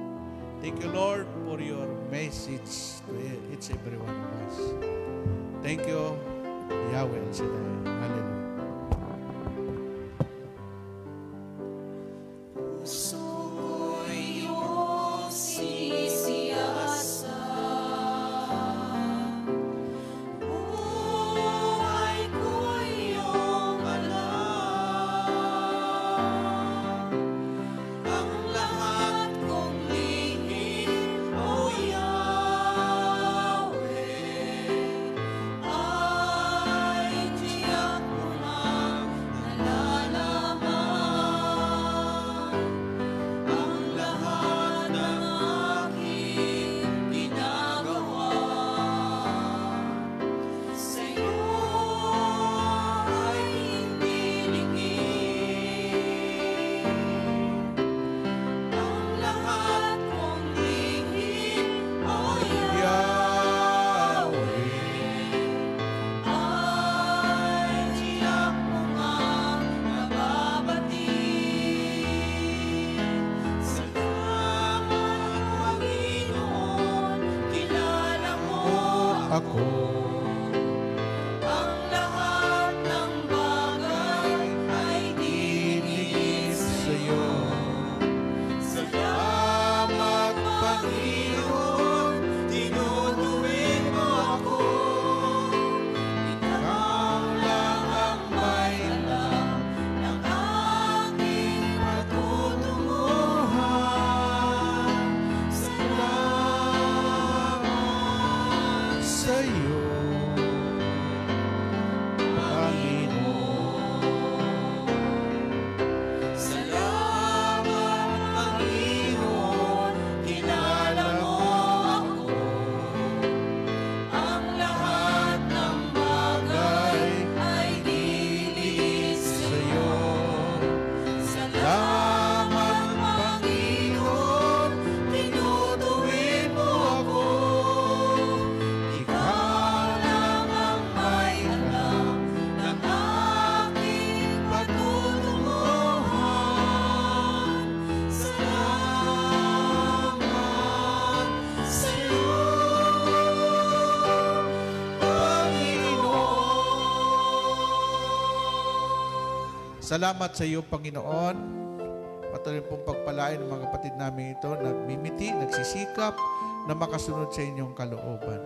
Thank you, Lord, for your message to each every one of us. Thank you, Yahweh El Shaddai. Hallelujah. ako. Ang lahat ng bagay ay Dinigis sa'yo. Salamat, Panginoon, tinutuwid mo ako. Ikaw lang ang may alam ng aking patutunguhan. Salamat sa'yo, Panginoon. Salamat, Panginoon, kilala mo ako. Ang lahat ng bagay ay dinis sa'yo. Salamat, Panginoon, tinutuwid mo ako. Ikaw lang ang may alam ng aking patutunguhan. Salamat sa'yo, Panginoon. Salamat sa iyo, Panginoon. Patuloy pong pagpalain ng mga kapatid namin ito, nagmimiti, nagsisikap na makasunod sa inyong kalooban.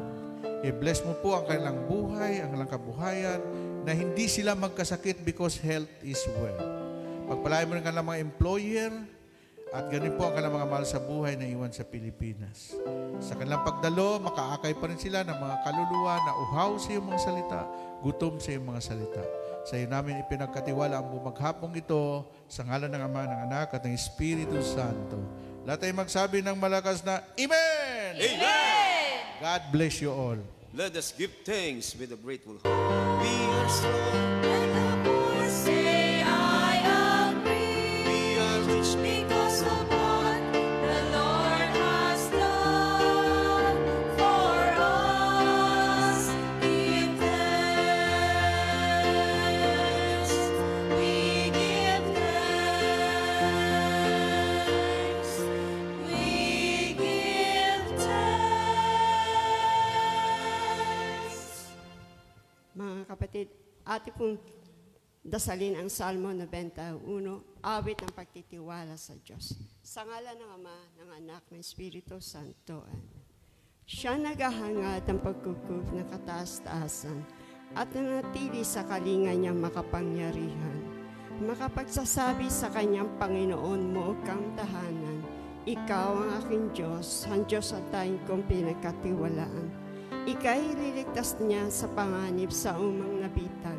I-bless mo po ang kanilang buhay, ang kanilang kabuhayan, na hindi sila magkasakit because health is wealth. Pagpalain mo rin kanilang mga employer, at ganun po ang kanilang mga mahal sa buhay na iwan sa Pilipinas. Sa kanilang pagdalo, makaakay pa rin sila ng mga kaluluwa na uhaw sa iyong mga salita, gutom sa iyong mga salita. Sa iyo namin ipinagkatiwala ang bumaghapong ito sa ngalan ng Ama, ng Anak, at ng Espiritu Santo. Lahat ay magsabi ng malakas na Amen! Amen! God bless you all. Let us give thanks with a grateful heart. We are so, Let the poor say, I agree. we are rich Because of what the Lord has done for us, give thanks. We give thanks. We give thanks. Mga kapatid, ati pong dasalin ang Salmo 91, awit ng pagtitiwala sa Diyos. Sa ngalan ng Ama, ng Anak, ng Espiritu Santo. Amen. Siya naghahangad ng pagkukup ng kataas-taasan at nanatili sa kalinga niyang makapangyarihan. Makapagsasabi sa kanyang Panginoon mo kang tahanan, ikaw ang aking Diyos, ang Diyos at tayong kong pinagkatiwalaan. Ika'y liligtas niya sa panganib sa umang nabitag,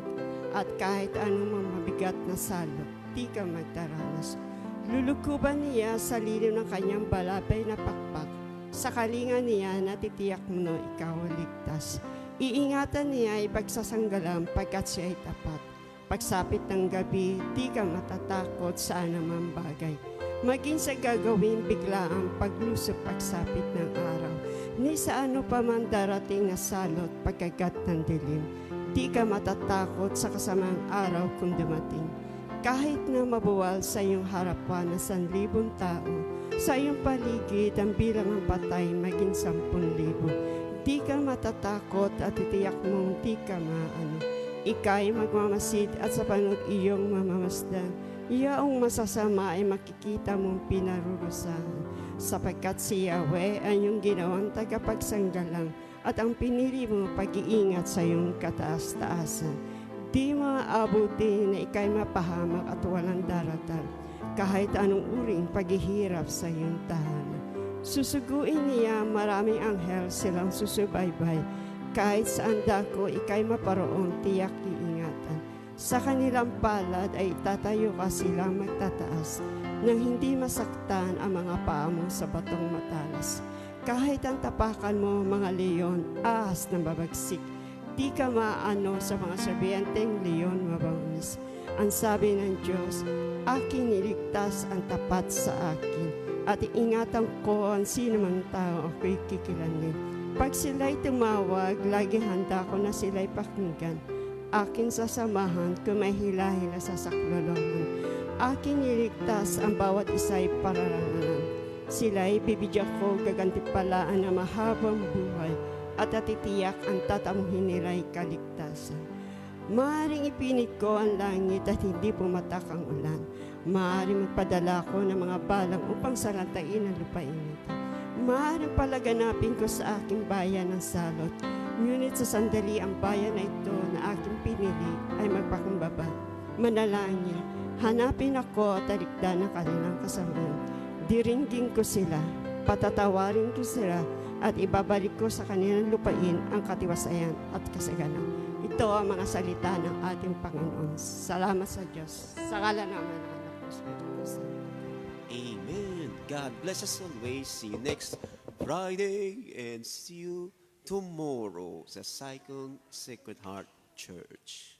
at kahit anumang mabigat na salot, di ka magdaranas. Lulukuban niya sa lilim ng kanyang balabay na pakpak. Sa kalinga niya, natitiyak mo ikaw ay ligtas. Iingatan niya ay pagsasanggalang pagkat siya ay tapat. Pagsapit ng gabi, di ka matatakot sa anumang bagay. Maging sa gagawin bigla ang paglusob pagsapit ng araw. Ni sa ano pa man darating na salot pagkagat ng dilim. Di ka matatakot sa kasamang araw kung dumating. Kahit na mabuwal sa iyong harapan na 1,000 tao, sa iyong paligid ang bilang ng patay maging 10,000. Di ka matatakot at titiyak mong di ka maano. Ika'y magmamasid at sa panood iyong mamamasdan. Iyaong masasama ay makikita mong pinarurusahan. Sapagkat si Yahweh ay iyong ginawang tagapagsanggalang at ang pinili mo pag-iingat sa iyong kataas-taasan. Di maaabuti na ika'y mapahamak at walang daratal, kahit anong uring paghihirap sa iyong tahanan. Susuguin niya maraming anghel silang susubaybay, kahit saan dako ika'y maparoon tiyak iingatan. Sa kanilang palad ay tatayo ka silang magtataas, nang hindi masaktan ang mga paa mo sa batong matalas. Kahit ang tapakan mo, mga leon, ahas na babagsik, di ka maano sa mga sabienteng leon mabangis. Ang sabi ng Diyos, aking niligtas ang tapat sa akin, at iingatan ko ang sino mang tao ako'y kikilanin. Pag sila'y tumawag, lagi handa ko na sila'y pakinggan. Aking sasamahan kung may hila-hila sa saklolohan. Aking niligtas ang bawat isa'y pararangalan. Sila'y bibigyan ko gagantipalaan ng mahabang buhay at natitiyak ang tatamuhin nila'y kaligtasan. Maaaring ipinit ko ang langit at hindi pumatak ang ulan. Maaaring magpadala ko ng mga balang upang salantain ang lupain ito. Maaaring palaganapin ko sa aking bayan ng salot. Ngunit sa sandali ang bayan na ito na aking pinili ay magpakumbaba. Manalangin, hanapin ako at talikdan ang kanilang kasamaan. Diringgin ko sila, patatawarin ko sila, at ibabalik ko sa kanilang lupain ang katiwasayan at kasaganan. Ito ang mga salita ng ating Panginoon. Salamat sa Diyos. Sa ngalan ng Ama ng Anak ng Espiritu Santo. Amen. God bless us always. See you next Friday and see you tomorrow sa Saigon Sacred Heart Church.